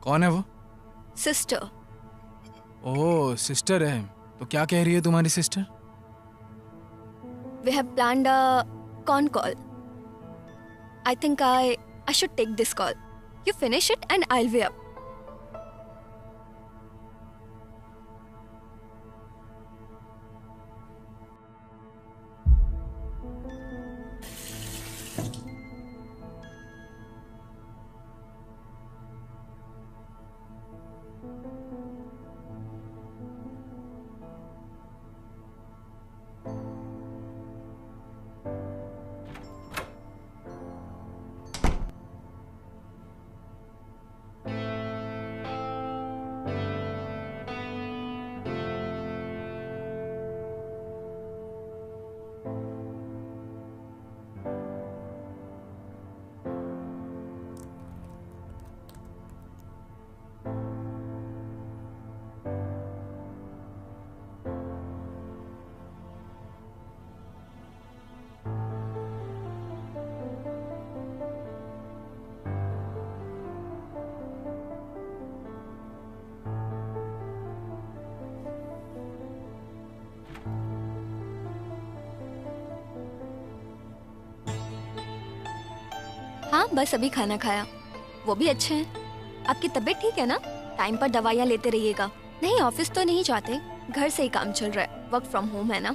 Speaker 2: कौन है वो?
Speaker 7: सिस्टर.
Speaker 2: ओह सिस्टर है. तो क्या कह रही है तुम्हारी sister?
Speaker 7: We have planned a con call. I think I should take this call. You finish it and I'll be up. हाँ बस अभी खाना खाया. वो भी अच्छे हैं. आपकी तबीयत ठीक है ना? टाइम पर दवाइयाँ लेते रहिएगा. नहीं ऑफिस तो नहीं जाते, घर से ही काम चल रहा है, वर्क फ्रॉम होम है ना.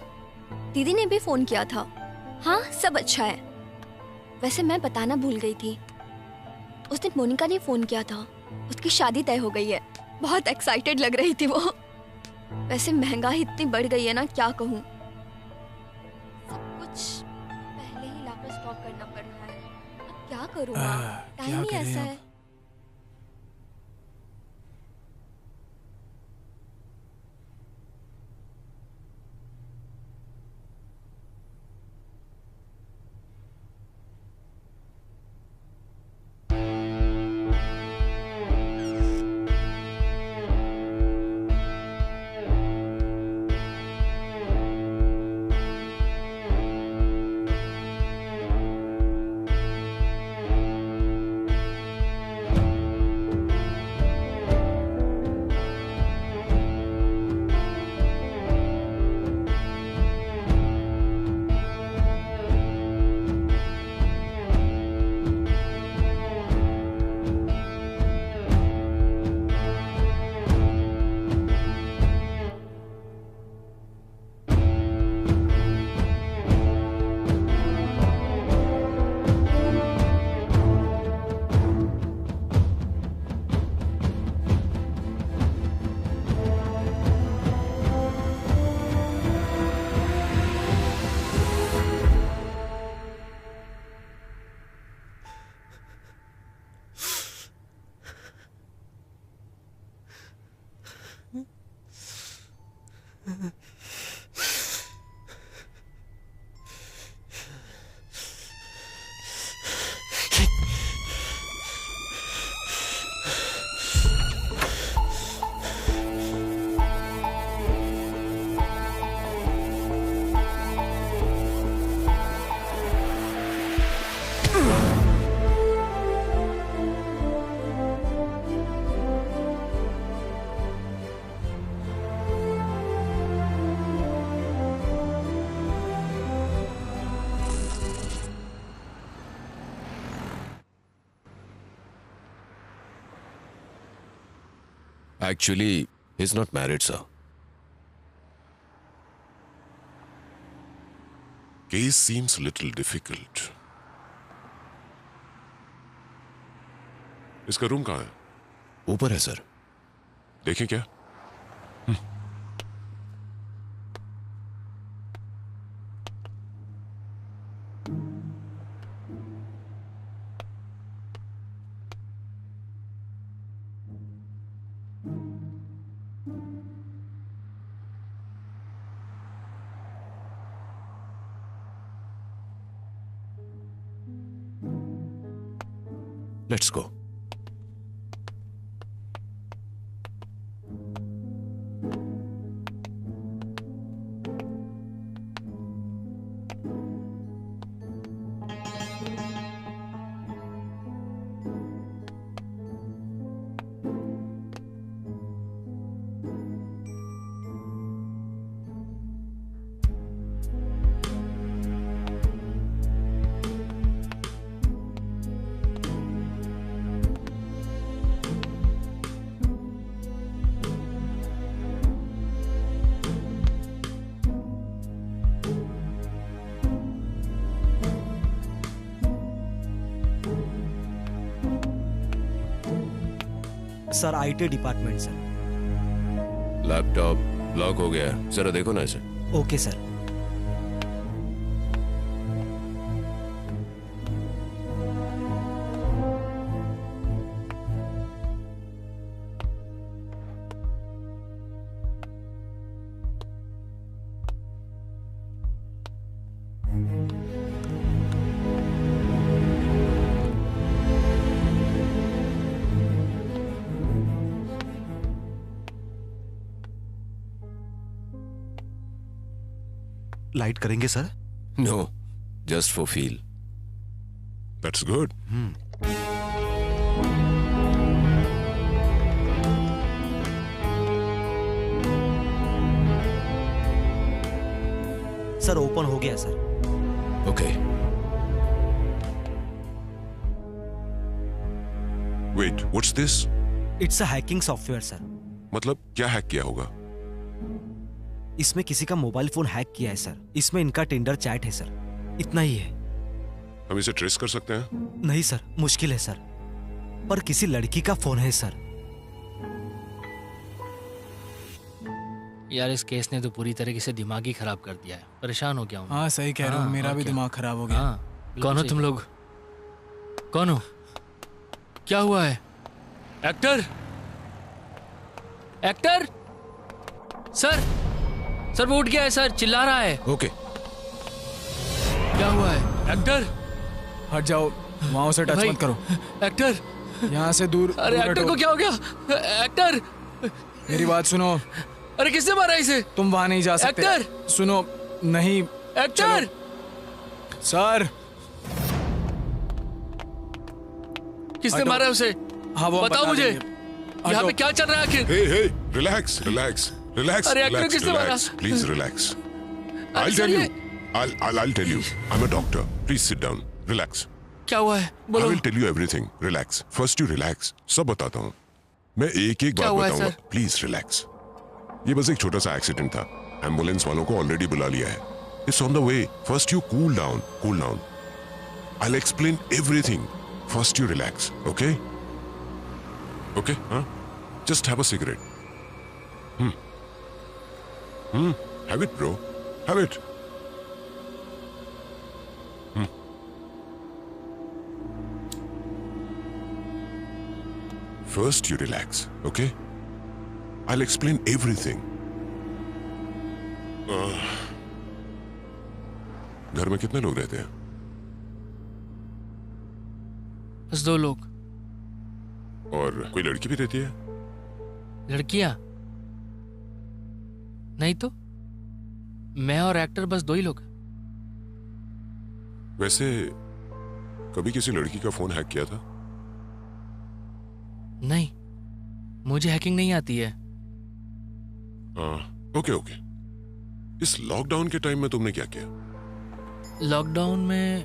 Speaker 7: दीदी ने भी फोन किया था. हाँ सब अच्छा है. वैसे मैं बताना भूल गई थी, उस दिन मोनिका ने फोन किया था, उसकी शादी तय हो गई है. बहुत एक्साइटेड लग रही थी वो. वैसे महंगाई इतनी बढ़ गई है ना, क्या कहूँ. सब कुछ पहले ही लाकर स्टॉक करना पड़ रहा है. अब क्या करूँ, टाइम ही ऐसा है.
Speaker 4: Actually, he's not married, sir.
Speaker 11: Case seems a little difficult. इसका रूम कहाँ है?
Speaker 4: ऊपर है सर.
Speaker 11: देखें क्या?
Speaker 4: Let's go.
Speaker 3: Sir IT department sir.
Speaker 4: Laptop lock हो गया है. जरा देखो ना इसे.
Speaker 3: Okay sir.
Speaker 8: लाइट करेंगे sir?
Speaker 4: No, just for feel.
Speaker 11: That's good.
Speaker 3: Sir open हो गया sir.
Speaker 4: Okay.
Speaker 11: Wait, what's this?
Speaker 3: It's a hacking software sir.
Speaker 11: मतलब क्या हैक किया होगा?
Speaker 3: इसमें किसी का मोबाइल फोन हैक किया है सर. इसमें इनका टिंडर चैट है सर. इतना ही है.
Speaker 11: हम इसे ट्रेस कर सकते हैं?
Speaker 3: नहीं सर, मुश्किल है सर. पर किसी लड़की का फोन है सर.
Speaker 5: यार इस केस ने तो पूरी तरीके से दिमाग ही खराब कर दिया है. परेशान हो गया हूँ.
Speaker 2: हाँ सही कह रहे हो. मेरा भी दिमाग खराब हो गया.
Speaker 5: हाँ. कौन हो तुम लोग? कौन हो? क्या हुआ है? एक्टर? एक्टर? सर सर वो उठ गया है सर. चिल्ला रहा है.
Speaker 4: ओके.
Speaker 5: क्या हुआ है? एक्टर
Speaker 2: हट जाओ. वहां से टच मत करो.
Speaker 5: एक्टर
Speaker 2: यहाँ से दूर.
Speaker 5: अरे
Speaker 2: दूर
Speaker 5: एक्टर
Speaker 2: हटो.
Speaker 5: को क्या हो गया? एक्टर
Speaker 2: मेरी बात सुनो.
Speaker 5: अरे किसने मारा इसे?
Speaker 2: तुम वहां नहीं जा सकते.
Speaker 5: एक्टर
Speaker 2: सुनो. नहीं.
Speaker 5: एक्टर
Speaker 2: सर
Speaker 5: किसने मारा उसे?
Speaker 2: हाँ वो
Speaker 5: बताओ मुझे. यहाँ पे क्या चल रहा है आखिर?
Speaker 11: Hey, hey, relax, relax, relax,
Speaker 5: अरे एक्टर
Speaker 11: relax,
Speaker 5: किसने मारा?
Speaker 11: relax. Please relax. I'll
Speaker 5: sir,
Speaker 11: tell you.
Speaker 5: ये-
Speaker 11: I'll tell you. I'm a doctor. Please sit down. Relax.
Speaker 5: क्या हुआ है?
Speaker 11: I
Speaker 5: बोलो.
Speaker 11: will tell you everything. Relax. First you relax. सब बताता हूँ. मैं एक एक
Speaker 5: क्या
Speaker 11: बात
Speaker 5: हुआ है,
Speaker 11: बताऊंगा.
Speaker 5: सर?
Speaker 11: Please relax. ये बस एक छोटा सा एक्सीडेंट था. एम्बुलेंस वालों को ऑलरेडी बुला लिया है. It's on the way. First you cool down. Cool down. I'll explain everything. First you relax. Okay? Okay? Huh? Just have a cigarette. Have it, bro. Have it. First you relax, okay? I'll explain everything. घर में कितने लोग रहते हैं?
Speaker 5: बस 2 लोग।
Speaker 11: और कोई लड़की भी रहती है?
Speaker 5: लड़कियां? नहीं तो, मैं और एक्टर बस 2 ही लोग।
Speaker 11: वैसे कभी किसी लड़की का फोन हैक किया था?
Speaker 5: नहीं, मुझे हैकिंग नहीं आती है।
Speaker 11: Okay okay. इस लॉकडाउन के टाइम में तुमने क्या किया?
Speaker 5: लॉकडाउन में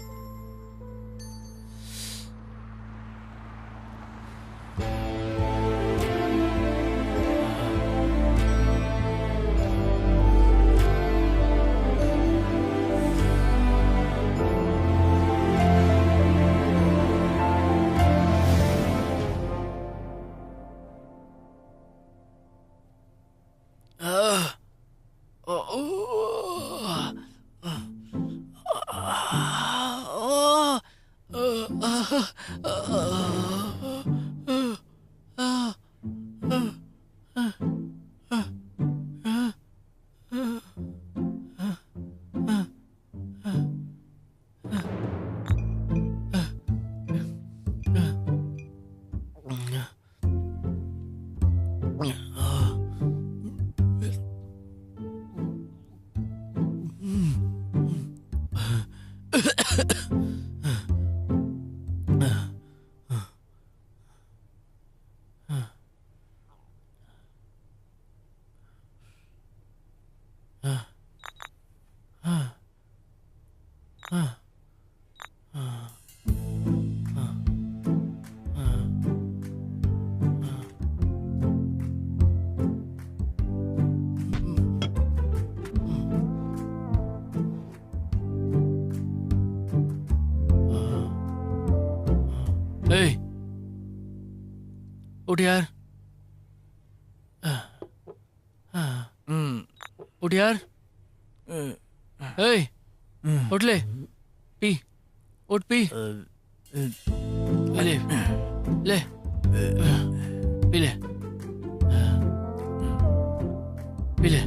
Speaker 5: उठ यार, उठ यार, उठ ले, पी, उठ पी, ले, ले, पी ले, पी ले।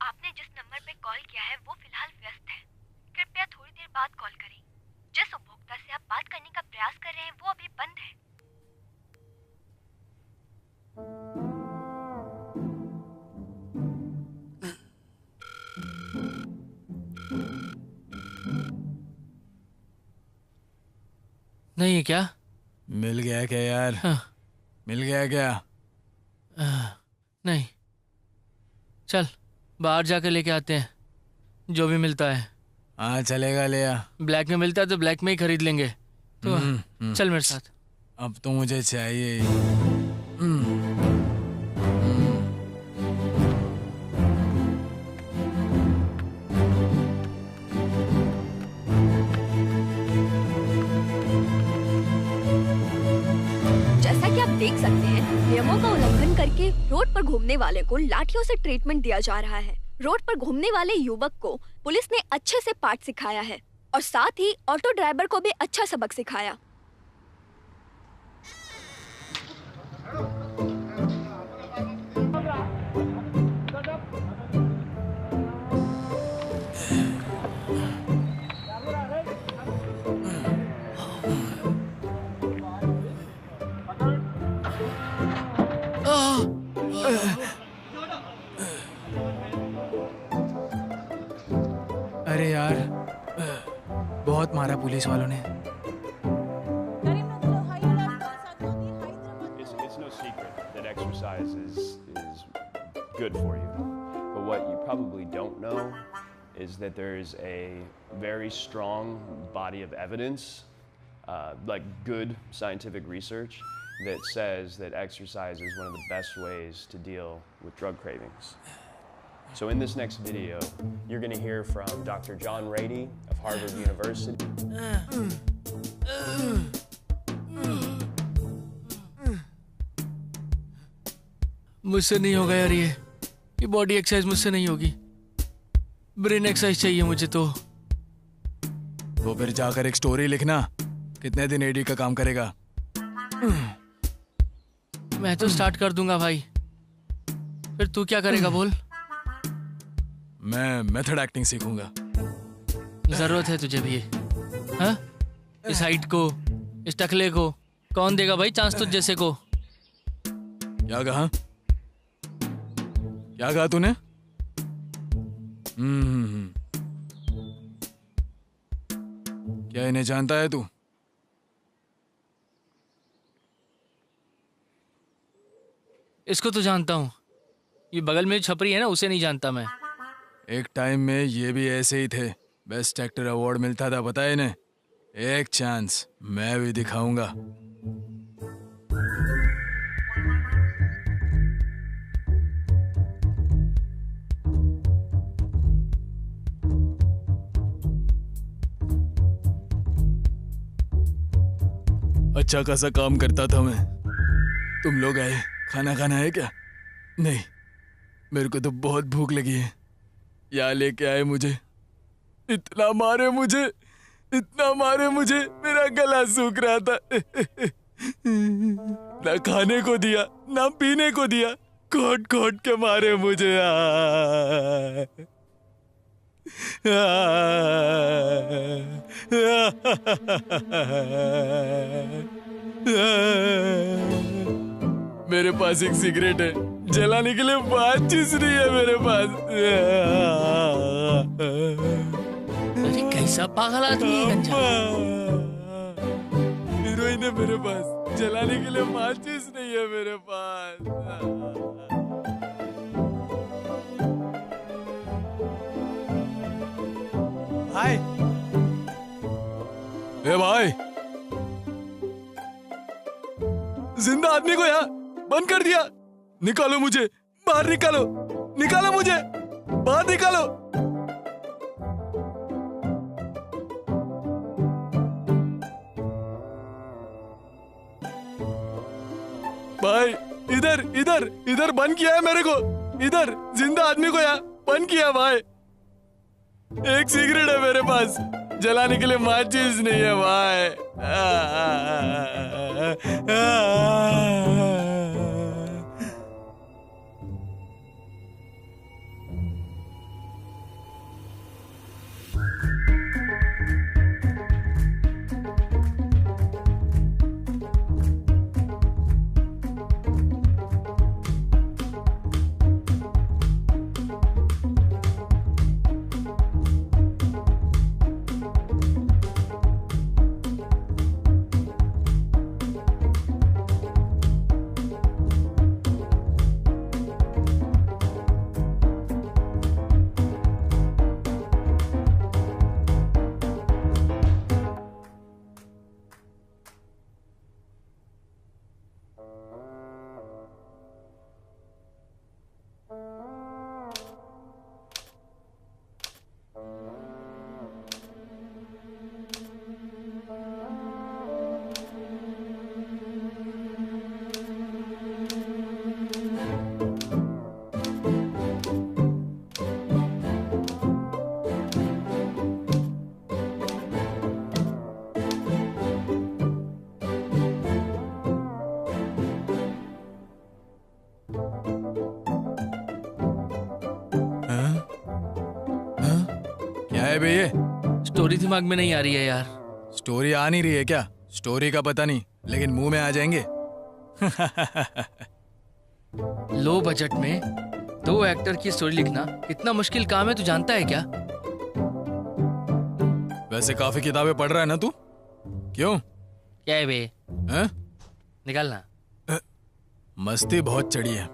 Speaker 7: आपने जिस नंबर पे कॉल किया है वो फिलहाल व्यस्त है। कृपया थोड़ी देर बाद कॉल करें। जिस उपभोक्ता से आप बात करने का प्रयास कर रहे हैं वो अभी बंद है।
Speaker 5: नहीं है क्या?
Speaker 2: मिल गया क्या यार?
Speaker 5: हाँ।
Speaker 2: मिल गया क्या?
Speaker 5: नहीं, चल बाहर जाकर लेके आते हैं जो भी मिलता है।
Speaker 2: हाँ चलेगा, ले आ।
Speaker 5: ब्लैक में मिलता है तो ब्लैक में ही खरीद लेंगे। तो चल मेरे साथ।
Speaker 2: अब तो मुझे चाहिए।
Speaker 7: जैसा कि आप देख सकते हैं, नियमों का उल्लंघन करके रोड पर घूमने वाले को लाठियों से ट्रीटमेंट दिया जा रहा है। रोड पर घूमने वाले युवक को पुलिस ने अच्छे से पाठ सिखाया है और साथ ही ऑटो ड्राइवर को भी अच्छा सबक सिखाया।
Speaker 2: अरे यार, बहुत मारा पुलिस वालों ने।
Speaker 12: It's no secret that exercise is good for you. But what you probably don't know is that there's a very strong body of evidence, like good scientific research, that says that exercise is one of the best ways to deal with drug cravings. So in this next video, you're going to hear from Dr. John Rady of Harvard University.
Speaker 5: मुझसे नहीं होगा यार ये body exercise मुझसे नहीं होगी। Brain exercise चाहिए मुझे तो
Speaker 2: फिर जाकर एक स्टोरी लिखना। कितने दिन एडी का काम करेगा?
Speaker 5: मैं तो स्टार्ट कर दूंगा भाई, फिर तू क्या करेगा बोल?
Speaker 2: मैं मेथड एक्टिंग सीखूंगा।
Speaker 5: जरूरत है तुझे भी? हाँ? इस हाइट को, इस टकले को कौन देगा भाई चांस तुझ जैसे को?
Speaker 2: क्या कहा? क्या कहा तूने? क्या इन्हें जानता है तू?
Speaker 5: इसको तो जानता हूँ, ये बगल में छपरी है ना, उसे नहीं जानता मैं।
Speaker 2: एक टाइम में ये भी ऐसे ही थे, बेस्ट एक्टर अवार्ड मिलता था, पता है इन्हें? एक चांस मैं भी दिखाऊंगा। अच्छा खासा काम करता था मैं। तुम लोग आए, खाना खाना है क्या? नहीं, मेरे को तो बहुत भूख लगी है। यहाँ लेके आए मुझे, इतना मारे मुझे, इतना मारे मुझे, मेरा गला सूख रहा था। ना खाने को दिया, ना पीने को दिया, कोट कोट के मारे मुझे। मेरे पास एक सिगरेट है, जलाने के लिए बात चीज नहीं है मेरे पास।
Speaker 5: अरे कैसा पागल आदमी है गंजा।
Speaker 2: हीरोइन है मेरे पास, जलाने के लिए बात चीज नहीं है मेरे पास। भाई, ए भाई, जिंदा आदमी को यहाँ बंद कर दिया। निकालो मुझे बाहर, निकालो, निकालो मुझे बाहर, निकालो। भाई इधर इधर इधर बंद किया है मेरे को, इधर जिंदा आदमी को यहाँ बंद किया। भाई एक सिगरेट है मेरे पास, जलाने के लिए माचिस नहीं है भाई। बे ये
Speaker 5: स्टोरी दिमाग में नहीं आ रही है यार।
Speaker 2: स्टोरी आ नहीं रही है क्या? स्टोरी का पता नहीं, लेकिन मुंह में आ जाएंगे।
Speaker 5: लो बजट में 2 एक्टर की स्टोरी लिखना कितना मुश्किल काम है, तू जानता है क्या?
Speaker 2: वैसे काफी किताबें पढ़ रहा है ना तू? क्यों?
Speaker 5: क्या है बे? निकालना।
Speaker 2: मस्ती बहुत चढ़ी है।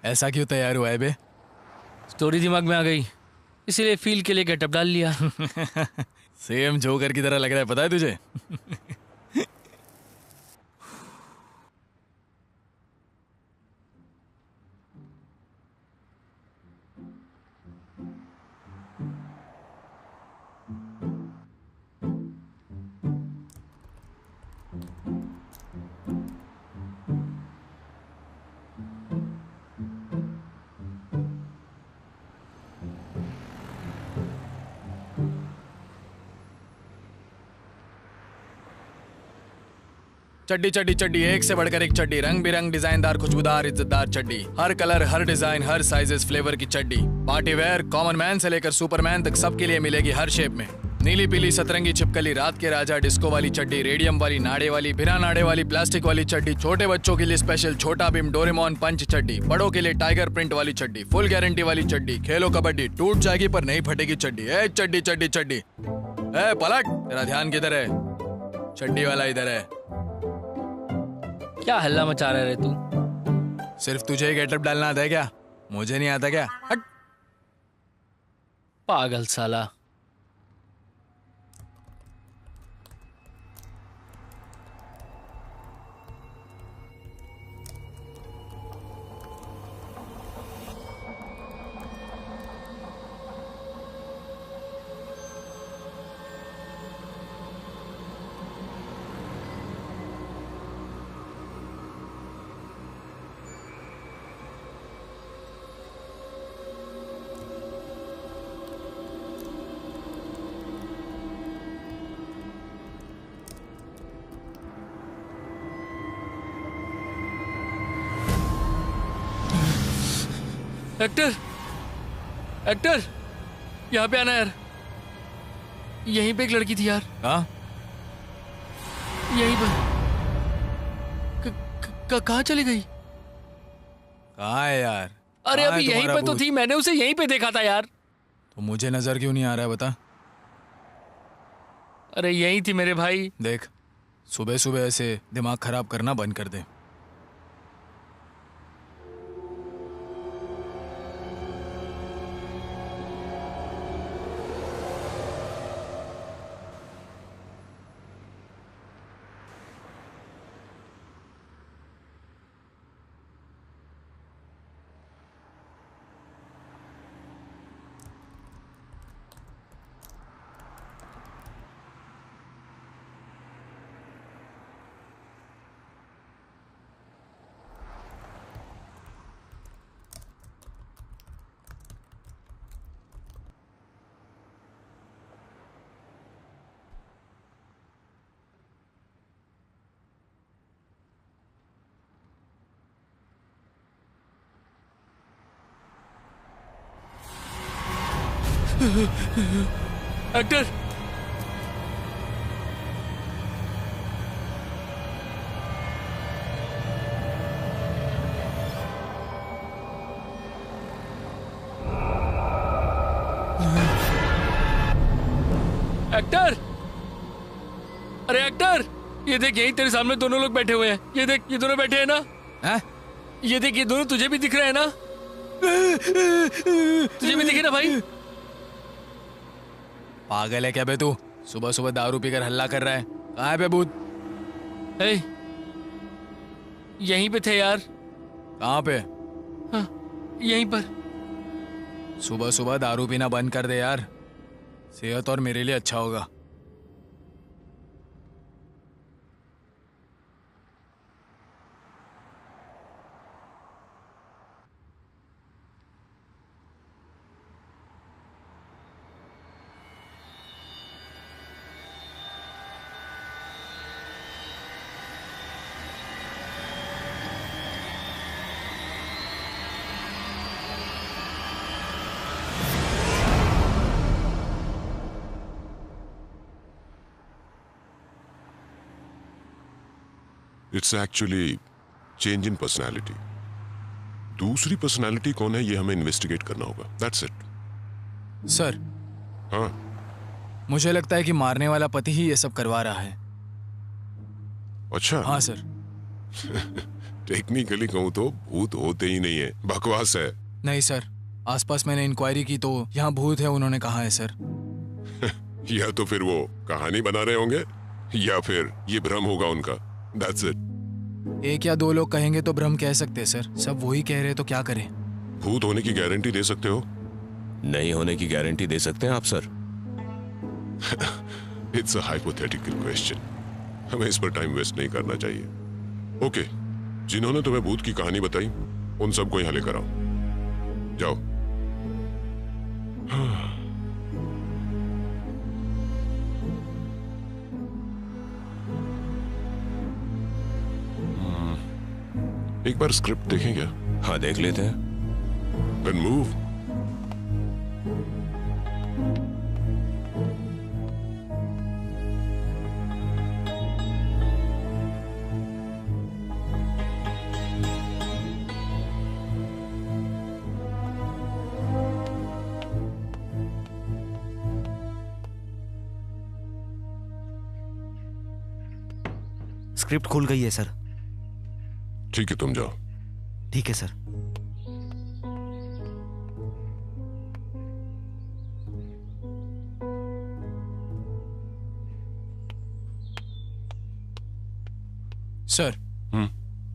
Speaker 2: ऐसा क्यों तैयार हुआ है बे?
Speaker 5: स्टोरी दिमाग में आ गई, इसीलिए फील के लिए गेटअप डाल लिया।
Speaker 2: सेम जोकर की तरह लग रहा है, पता है तुझे? चड्डी चड्डी चड्डी, एक से बढ़कर एक चड्डी, रंग बिरंग डिजाइनदार खुशबूदार इज्जतदार चड्डी, हर कलर हर डिजाइन हर साइजेस फ्लेवर की चड्डी, पार्टी वेयर कॉमन मैन से लेकर सुपरमैन तक सबके लिए मिलेगी हर शेप में। नीली पीली सतरंगी छिपकली, रात के राजा, डिस्को वाली चड्डी, रेडियम वाली, नाड़े वाली, बिना नाड़े वाली, प्लास्टिक वाली चड्डी, छोटे बच्चों के लिए स्पेशल छोटा भीम डोरेमोन पंच चड्डी, बड़ों के लिए टाइगर प्रिंट वाली चड्डी, फुल गारंटी वाली चड्डी, खेलो कबड्डी, टूट जाएगी पर नहीं फटेगी चड्डी। ए चड्डी चड्डी चड्डी, ए पलट, तेरा ध्यान किधर है? चड्डी वाला इधर है।
Speaker 5: क्या हल्ला मचा रहा है तू?
Speaker 2: सिर्फ तुझे गेटअप डालना आता है क्या? मुझे नहीं आता क्या? हट।
Speaker 5: पागल साला। एक्टर, एक्टर, यहाँ पे आना यार। यहीं पे एक लड़की थी यार।
Speaker 2: हाँ?
Speaker 5: यहीं पर। कहाँ चली गई?
Speaker 2: कहाँ है यार?
Speaker 5: अरे अभी यहीं पे तो थी, मैंने उसे यहीं पे देखा था यार।
Speaker 2: तो मुझे नजर क्यों नहीं आ रहा है बता?
Speaker 5: अरे यहीं थी मेरे भाई।
Speaker 2: देख, सुबह सुबह ऐसे दिमाग खराब करना बंद कर दे।
Speaker 5: एक्टर, एक्टर, अरे एक्टर, ये देख यही तेरे सामने दोनों लोग बैठे हुए हैं। ये देख, ये दोनों बैठे हैं ना?
Speaker 2: हैं?
Speaker 5: ये देख, ये दोनों तुझे भी दिख रहे हैं ना? तुझे भी दिखे ना भाई?
Speaker 2: पागल है क्या बे तू? सुबह सुबह दारू पीकर हल्ला कर रहा है। कहाँ है बे भूत?
Speaker 5: यहीं पे थे यार।
Speaker 2: कहाँ पे?
Speaker 5: हाँ, यहीं पर।
Speaker 2: सुबह सुबह दारू पीना बंद कर दे यार, सेहत और मेरे लिए अच्छा होगा।
Speaker 11: It's actually change in personality. दूसरी पर्सनैलिटी कौन है ये हमें इन्वेस्टिगेट करना होगा। That's it.
Speaker 2: सर।
Speaker 11: हाँ?
Speaker 2: मुझे लगता है कि मारने वाला पति ही ये सब करवा रहा है।
Speaker 11: अच्छा।
Speaker 2: हाँ सर।
Speaker 11: टेक्निकली कहूँ तो भूत होते ही नहीं है, बकवास है।
Speaker 2: नहीं सर, आसपास मैंने इंक्वायरी की तो यहाँ भूत है उन्होंने कहा है सर।
Speaker 11: या तो फिर वो कहानी बना रहे होंगे या फिर ये भ्रम होगा उनका। That's it।
Speaker 2: एक या दो लोग कहेंगे तो भ्रम कह सकते हैं सर, सब वही कह रहे तो क्या करें।
Speaker 11: भूत होने की गारंटी दे सकते हो?
Speaker 4: नहीं होने की गारंटी दे सकते हैं आप sir?
Speaker 11: It's a hypothetical question, हमें इस पर टाइम वेस्ट नहीं करना चाहिए। ओके, जिन्होंने तुम्हें भूत की कहानी बताई उन सबको यहाँ लेकर आओ, जाओ। एक बार स्क्रिप्ट देखें क्या?
Speaker 4: हाँ देख लेते हैं।
Speaker 11: Then move।
Speaker 3: स्क्रिप्ट खुल गई है सर।
Speaker 11: ठीक है, तुम जाओ।
Speaker 3: ठीक है सर।
Speaker 2: सर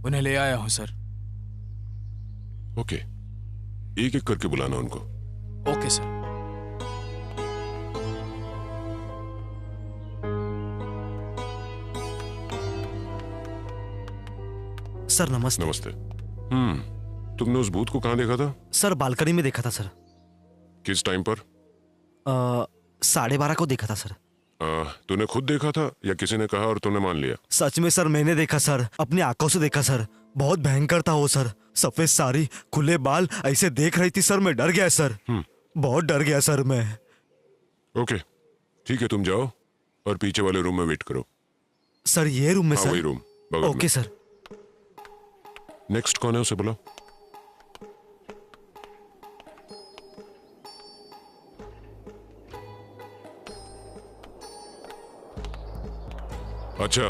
Speaker 2: उन्हें ले आया हूं सर।
Speaker 11: ओके, एक एक करके बुलाना उनको।
Speaker 2: Okay sir.
Speaker 3: सर नमस्ते।
Speaker 11: नमस्ते। तुमने उस भूत को कहाँ देखा था?
Speaker 3: सर बालकनी में देखा था सर।
Speaker 11: किस टाइम पर?
Speaker 3: 12:30 को देखा था सर।
Speaker 11: तूने खुद देखा था या किसी ने कहा और तूने मान लिया?
Speaker 3: सच में सर मैंने देखा सर, अपनी आंखों से देखा सर। बहुत भयंकर था वो सर, सफेद साड़ी, खुले बाल, ऐसे देख रही थी सर, मैं डर गया सर। बहुत डर गया सर मैं।
Speaker 11: ओके ठीक है, तुम जाओ और पीछे वाले रूम में वेट करो।
Speaker 3: सर ये रूम में?
Speaker 11: हाँ,
Speaker 3: सर
Speaker 11: वही रूम बगल
Speaker 3: ओके
Speaker 11: में।
Speaker 3: सर।
Speaker 11: नेक्स्ट कौन है उसे बुलाओ। अच्छा,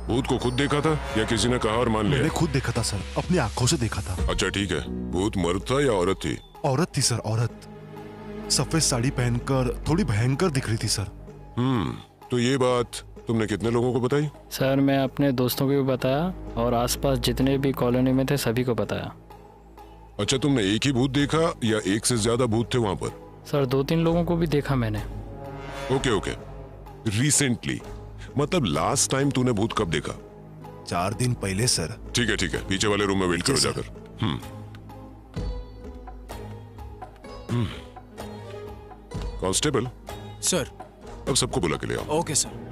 Speaker 11: भूत को खुद देखा था या किसी ने कहा और मान लिया?
Speaker 8: मैंने खुद देखा था सर, अपनी आंखों से देखा था।
Speaker 11: अच्छा ठीक है, भूत मर्द था या औरत थी?
Speaker 8: औरत थी सर, औरत। सफेद साड़ी पहनकर थोड़ी भयंकर दिख रही थी सर।
Speaker 11: तो ये बात तुमने कितने लोगों को बताई?
Speaker 13: सर मैं अपने दोस्तों को भी बताया और आसपास जितने भी कॉलोनी में थे सभी को बताया।
Speaker 11: अच्छा, तुमने एक ही भूत देखा या एक से ज्यादा भूत थे वहां पर?
Speaker 13: सर 2-3 लोगों को भी देखा मैंने।
Speaker 11: ओके, रिसेंटली मतलब लास्ट टाइम तूने भूत कब देखा?
Speaker 8: 4 दिन पहले सर।
Speaker 11: ठीक है, पीछे वाले रूम में वेट करो जाकर। कांस्टेबल
Speaker 2: सर,
Speaker 11: अब सबको बुला के ले आओ।
Speaker 2: Okay sir.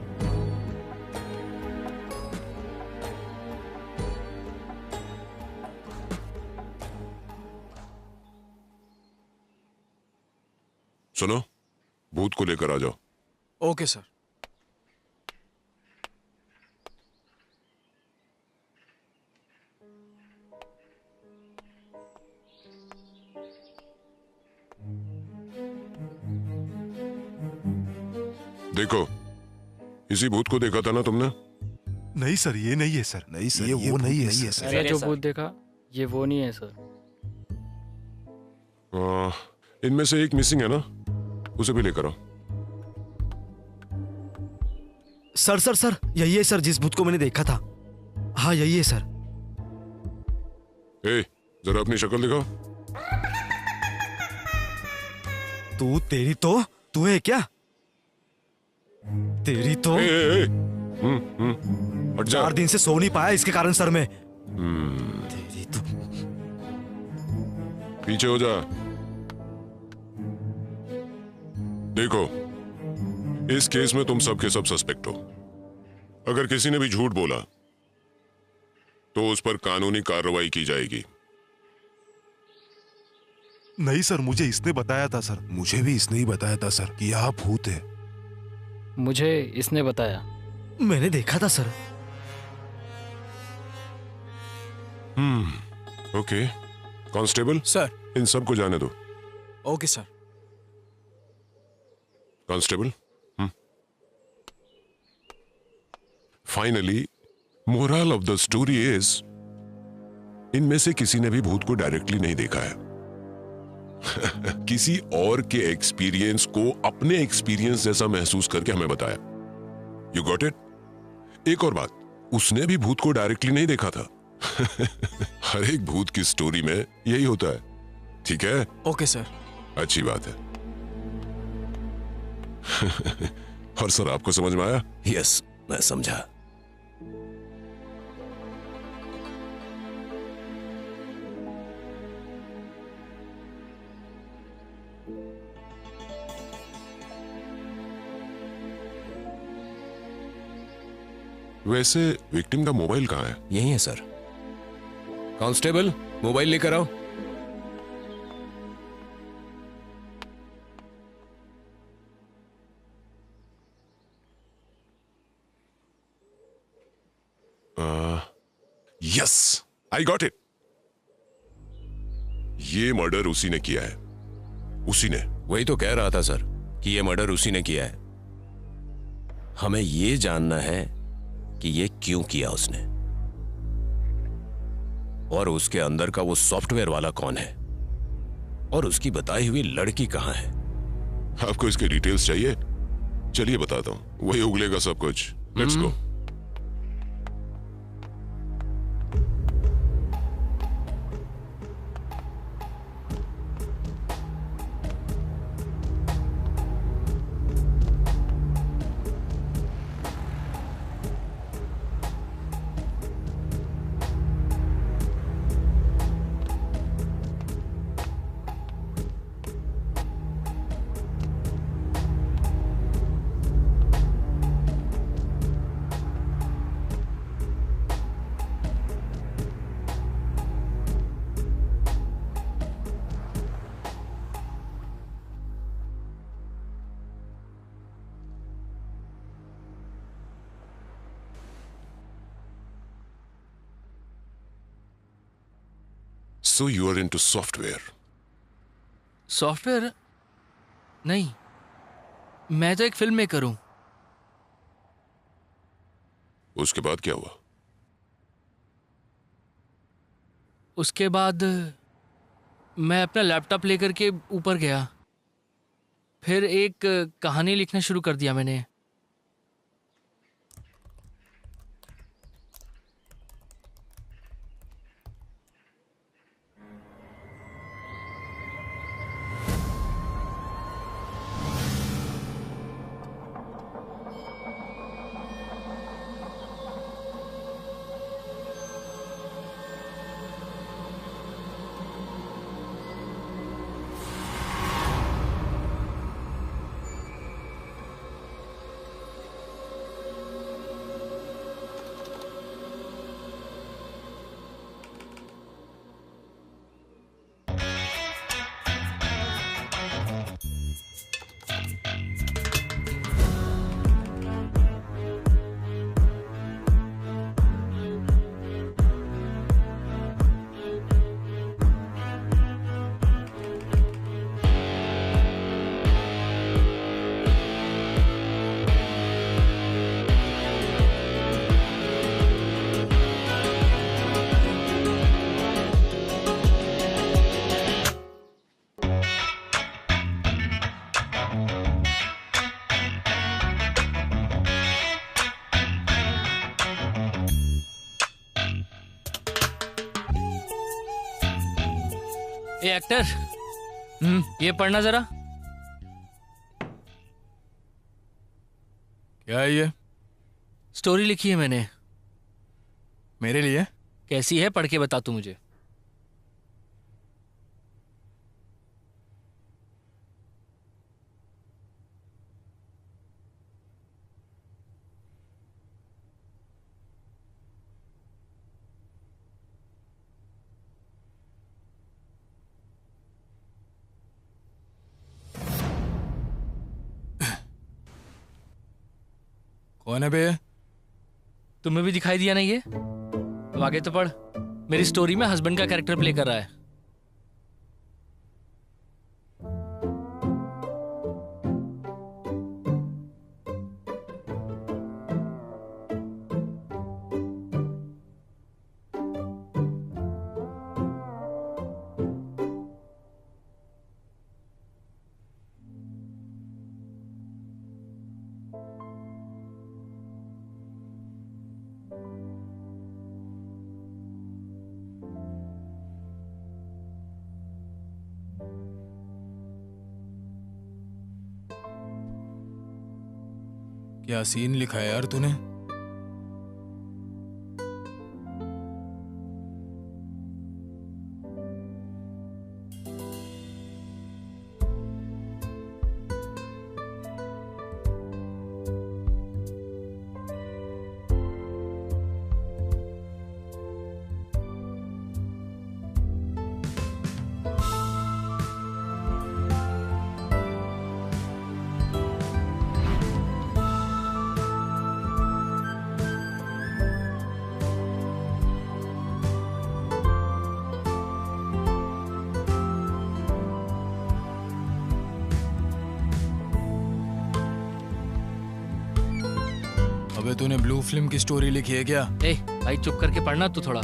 Speaker 11: सुनो, भूत को लेकर आ जाओ।
Speaker 2: Okay sir.
Speaker 11: देखो, इसी भूत को देखा था ना तुमने?
Speaker 8: नहीं सर, ये नहीं है सर। नहीं सर, ये वो नहीं है सर।
Speaker 13: मैंने जो भूत देखा ये वो नहीं है सर।
Speaker 11: इनमें से एक मिसिंग है ना, उसे भी लेकर आओ।
Speaker 3: सर यही है सर जिस भूत को मैंने देखा था। हाँ यही है सर।
Speaker 11: जरा अपनी शक्ल दिखाओ।
Speaker 3: तू है क्या? तेरी तो
Speaker 11: हट जा।
Speaker 3: 4 दिन से सो नहीं पाया इसके कारण सर मैं। तेरी तो।
Speaker 11: पीछे हो जा। देखो, इस केस में तुम सब के सब सस्पेक्ट हो। अगर किसी ने भी झूठ बोला तो उस पर कानूनी कार्रवाई की जाएगी।
Speaker 8: नहीं सर, मुझे इसने बताया था सर। मुझे भी इसने ही बताया था सर कि यहाँ भूत है।
Speaker 13: मुझे इसने बताया।
Speaker 3: मैंने देखा था सर।
Speaker 11: ओके कांस्टेबल
Speaker 2: सर,
Speaker 11: इन सब को जाने दो।
Speaker 2: Okay sir.
Speaker 11: Constable, finally moral of the story is इनमें से किसी ने भी भूत को डायरेक्टली नहीं देखा है। किसी और के एक्सपीरियंस को अपने एक्सपीरियंस जैसा महसूस करके हमें बताया। You got it? एक और बात, उसने भी भूत को डायरेक्टली नहीं देखा था। हर एक भूत की स्टोरी में यही होता है। ठीक है?
Speaker 2: Okay sir.
Speaker 11: अच्छी बात है। और सर, आपको समझ में आया?
Speaker 4: यस, मैं समझा।
Speaker 11: वैसे विक्टिम का मोबाइल कहाँ है?
Speaker 4: यही है सर। कांस्टेबल, मोबाइल लेकर आओ।
Speaker 11: Yes, I got it. ये मर्डर उसी ने किया है। उसी ने।
Speaker 4: वही तो कह रहा था सर कि ये मर्डर उसी ने किया है। हमें ये जानना है कि ये क्यों किया उसने, और उसके अंदर का वो सॉफ्टवेयर वाला कौन है, और उसकी बताई हुई लड़की कहां है।
Speaker 11: आपको इसके डिटेल्स चाहिए? चलिए बताता हूं, वही उगलेगा सब कुछ। Let's go. So you are into software?
Speaker 5: Software नहीं, मैं तो एक फिल्म मेकर हूं।
Speaker 11: उसके बाद क्या हुआ?
Speaker 5: उसके बाद मैं अपना लैपटॉप लेकर के ऊपर गया, फिर एक कहानी लिखना शुरू कर दिया मैंने। ए एक्टर, ये पढ़ना जरा।
Speaker 2: क्या है ये?
Speaker 5: स्टोरी लिखी है मैंने।
Speaker 2: मेरे लिए?
Speaker 5: कैसी है, पढ़ के बता तू मुझे।
Speaker 2: कौन है बे?
Speaker 5: तुम्हें भी दिखाई दिया नहीं ये? अब आगे तो पढ़। मेरी स्टोरी में हस्बैंड का कैरेक्टर प्ले कर रहा है।
Speaker 2: क्या सीन लिखा है यार तूने? अबे तूने ब्लू फिल्म की स्टोरी लिखी है क्या?
Speaker 5: ए भाई चुप करके पढ़ना तू थोड़ा।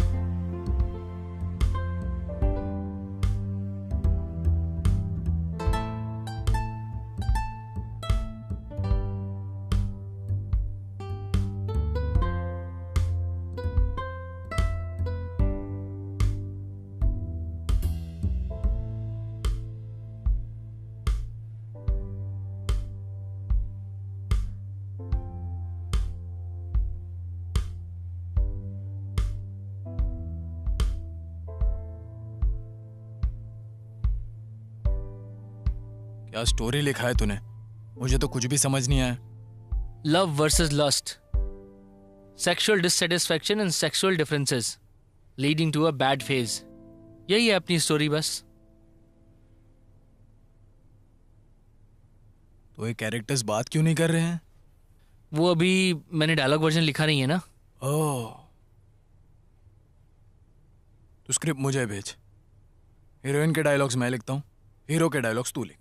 Speaker 2: क्या स्टोरी लिखा है तूने? मुझे तो कुछ भी समझ नहीं आया।
Speaker 5: Love versus lust, sexual dissatisfaction and sexual differences leading to a bad phase, यही है अपनी स्टोरी बस।
Speaker 2: तो ये कैरेक्टर्स बात क्यों नहीं कर रहे हैं?
Speaker 5: वो अभी मैंने डायलॉग वर्जन लिखा नहीं है ना।
Speaker 2: ओह, तो स्क्रिप्ट मुझे भेज। हीरोइन के डायलॉग्स मैं लिखता हूँ, हीरो के डायलॉग्स तू लिख।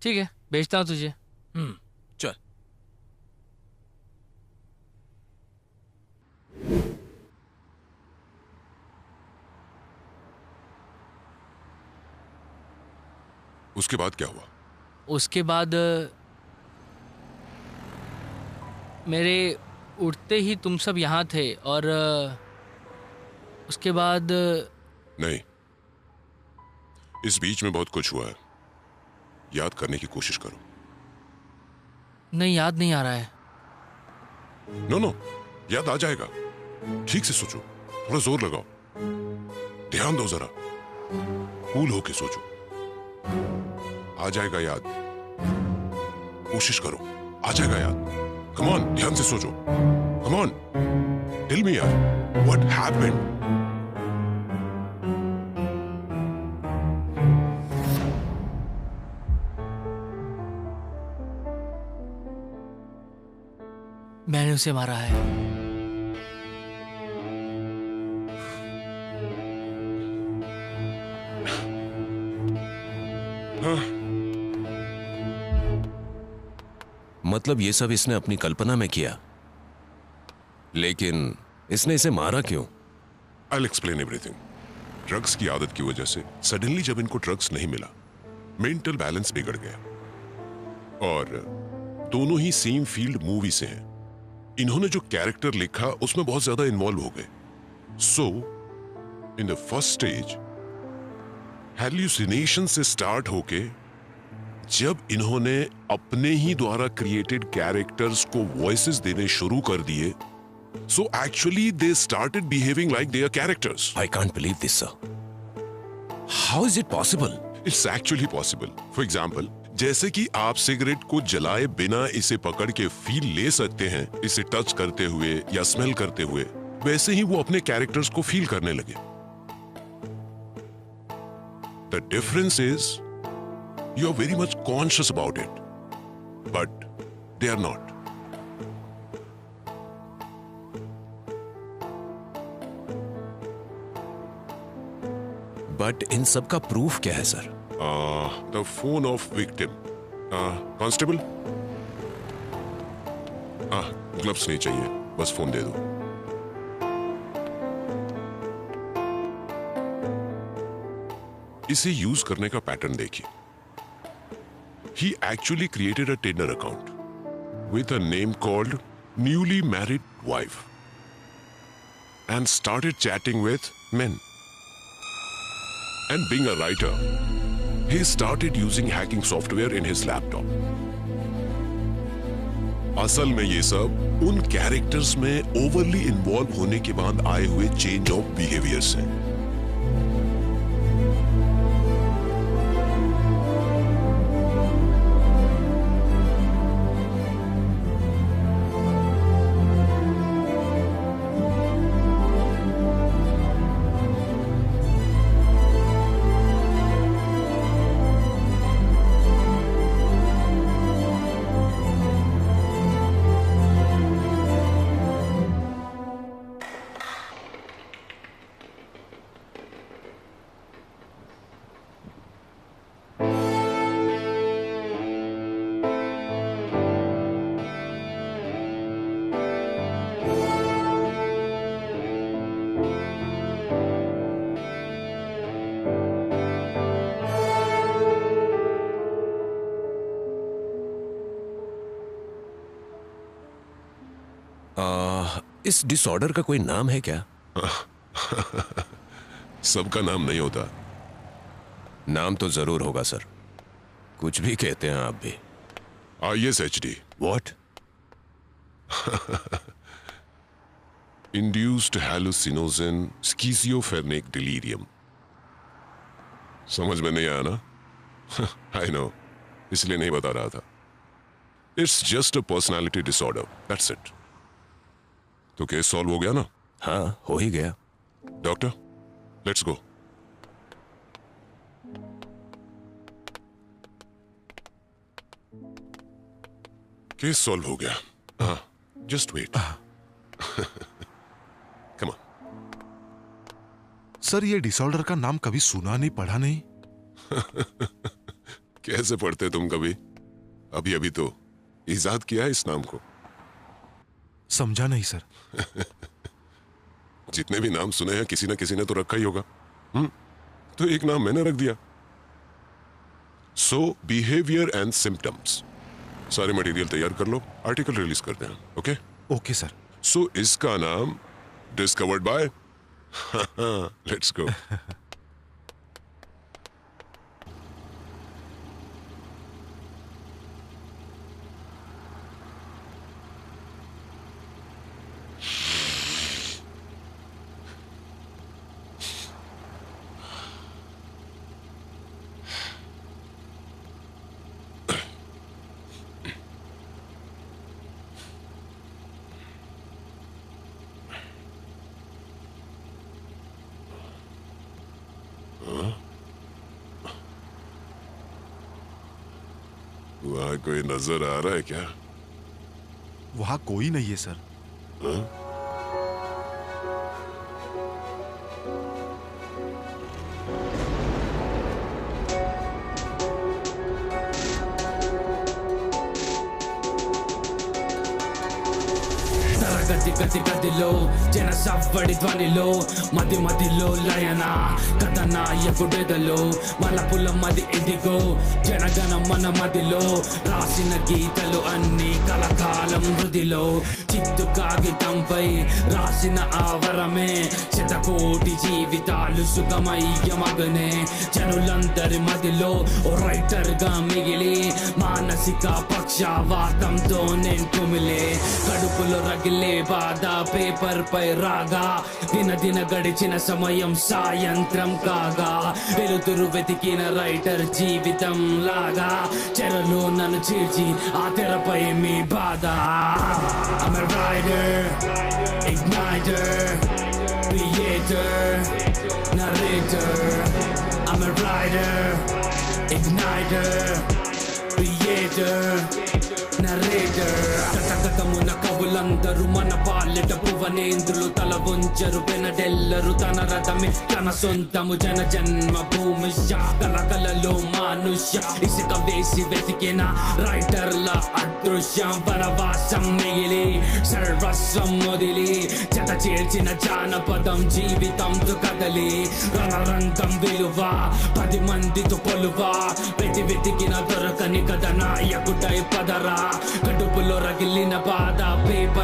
Speaker 5: ठीक है, भेजता हूँ तुझे।
Speaker 2: चल।
Speaker 11: उसके बाद क्या हुआ?
Speaker 5: उसके बाद मेरे उठते ही तुम सब यहाँ थे और उसके बाद
Speaker 11: नहीं, इस बीच में बहुत कुछ हुआ है, याद करने की कोशिश करो।
Speaker 5: नहीं, याद नहीं आ रहा है।
Speaker 11: नो, याद आ जाएगा। ठीक से सोचो, थोड़ा जोर लगाओ, ध्यान दो जरा, कूल होके सोचो, आ जाएगा याद। कोशिश करो, आ जाएगा याद। कम ऑन, ध्यान से सोचो। कम ऑन, टेल मी यार, व्हाट हैपेंड?
Speaker 5: मैंने उसे मारा है।
Speaker 4: मतलब ये सब इसने अपनी कल्पना में किया, लेकिन इसने इसे मारा क्यों?
Speaker 11: I'll explain everything. ड्रग्स की आदत की वजह से सडनली जब इनको ड्रग्स नहीं मिला, मेंटल बैलेंस बिगड़ गया। और दोनों ही सेम फील्ड मूवी से हैं। इन्होंने जो कैरेक्टर लिखा उसमें बहुत ज्यादा इन्वॉल्व हो गए। सो इन द फर्स्ट स्टेज हैल्यूसिनेशन से स्टार्ट होके जब इन्होंने अपने ही द्वारा क्रिएटेड कैरेक्टर्स को वॉइसेस देने शुरू कर दिए, so actually they started behaving like they are characters.
Speaker 4: I can't believe this sir. How is it possible?
Speaker 11: It's actually possible. For example, जैसे कि आप सिगरेट को जलाए बिना इसे पकड़ के फील ले सकते हैं, इसे टच करते हुए या स्मेल करते हुए, वैसे ही वो अपने कैरेक्टर्स को फील करने लगे। The difference is you are very much conscious about it, but they are not.
Speaker 4: But इन सब का प्रूफ क्या है सर?
Speaker 11: The phone of victim. Constable? Gloves नहीं चाहिए, बस फोन दे दो। इसे यूज करने का पैटर्न देखिए। He actually created a Tinder account with a name called newly married wife and started chatting with men. And being a writer, he started using hacking software in his laptop. असल में ये सब उन characters में overly involve होने के बाद आए हुए चेंज ऑफ बिहेवियर्स हैं।
Speaker 4: इस डिसऑर्डर का कोई नाम है क्या?
Speaker 11: सबका नाम नहीं होता।
Speaker 4: नाम तो जरूर होगा सर, कुछ भी कहते हैं आप भी।
Speaker 11: ISHD।
Speaker 4: What?
Speaker 11: Induced hallucinogen schizophrenic delirium। समझ में नहीं आया ना? I know, इसलिए नहीं बता रहा था। It's just a personality disorder, that's it। तो केस सॉल्व हो गया ना?
Speaker 4: हाँ, हो ही गया।
Speaker 11: Doctor, let's go. Case solve हो गया। हाँ, just wait. Come on.
Speaker 8: Sir, ये डिसऑर्डर का नाम कभी सुना नहीं, पढ़ा नहीं।
Speaker 11: कैसे पढ़ते तुम कभी? अभी अभी तो इजाद किया है इस नाम को।
Speaker 8: समझा नहीं सर।
Speaker 11: जितने भी नाम सुने हैं किसी ना किसी ने तो रखा ही होगा। तो एक नाम मैंने रख दिया। सो बिहेवियर एंड सिम्टम्स। सारे मटेरियल तैयार कर लो, आर्टिकल रिलीज करते हैं। Okay
Speaker 8: okay sir.
Speaker 11: सो इसका नाम डिस्कवर्ड बाय। Let's go. वहां कोई नजर आ रहा है क्या?
Speaker 8: वहां कोई नहीं है सर।
Speaker 11: हाँ?
Speaker 14: గతి గదిలో జన సవ్వడి ధ్వనిలో మది మదిలో లయన కథన ఎగుడెదలో మలపుల మది ఇదిగో జనగణ మన మదిలో రాసిన గీతలు అన్ని కలకాలం హృదిలో చిత్తు కాగితంపై రాసిన ఆవరమే శతకోటి జీవితాలు సుఖమయ్యమగనే జనులందరి మదిలో ఓ రైటర్ గా మిగిలి మానసిక పక్షవాతంతో నేను కుమిలే కడుపులో రగిలే బాధ పేపర్ పై రాగా దిన దిన గడిచిన సమయం సాయంత్రం కాగా వెలుతురు వెతికిన రైటర్ జీవితం లాగా చెరలో నన్ను చీల్చి ఆ తెరపై మీ బాధ I'm a writer, igniter, creator, narrator. I'm a writer, igniter, creator, narrator. కథకథమున కవులందరూ మన పాలిట భువనేంద్రులు తల వంచరు పెనడెల్లరు తన రథమే తన సొంతము జన జన్మ భూమి కలకలలో మానుష్య ఇసుక వేసి వెతికిన రైటర్ల అదృశ్యం వనవాసం మిగిలి సర్వస్వం మొదిలి జత చేర్చిన జానపదం జీవితంతో కదలి రణరంగం విలువ 10 మందితో పొలువా వెతికిన దొరకని కథ నాయకుడై పదరా కడుపులో రగిలిన బాధ పేపర్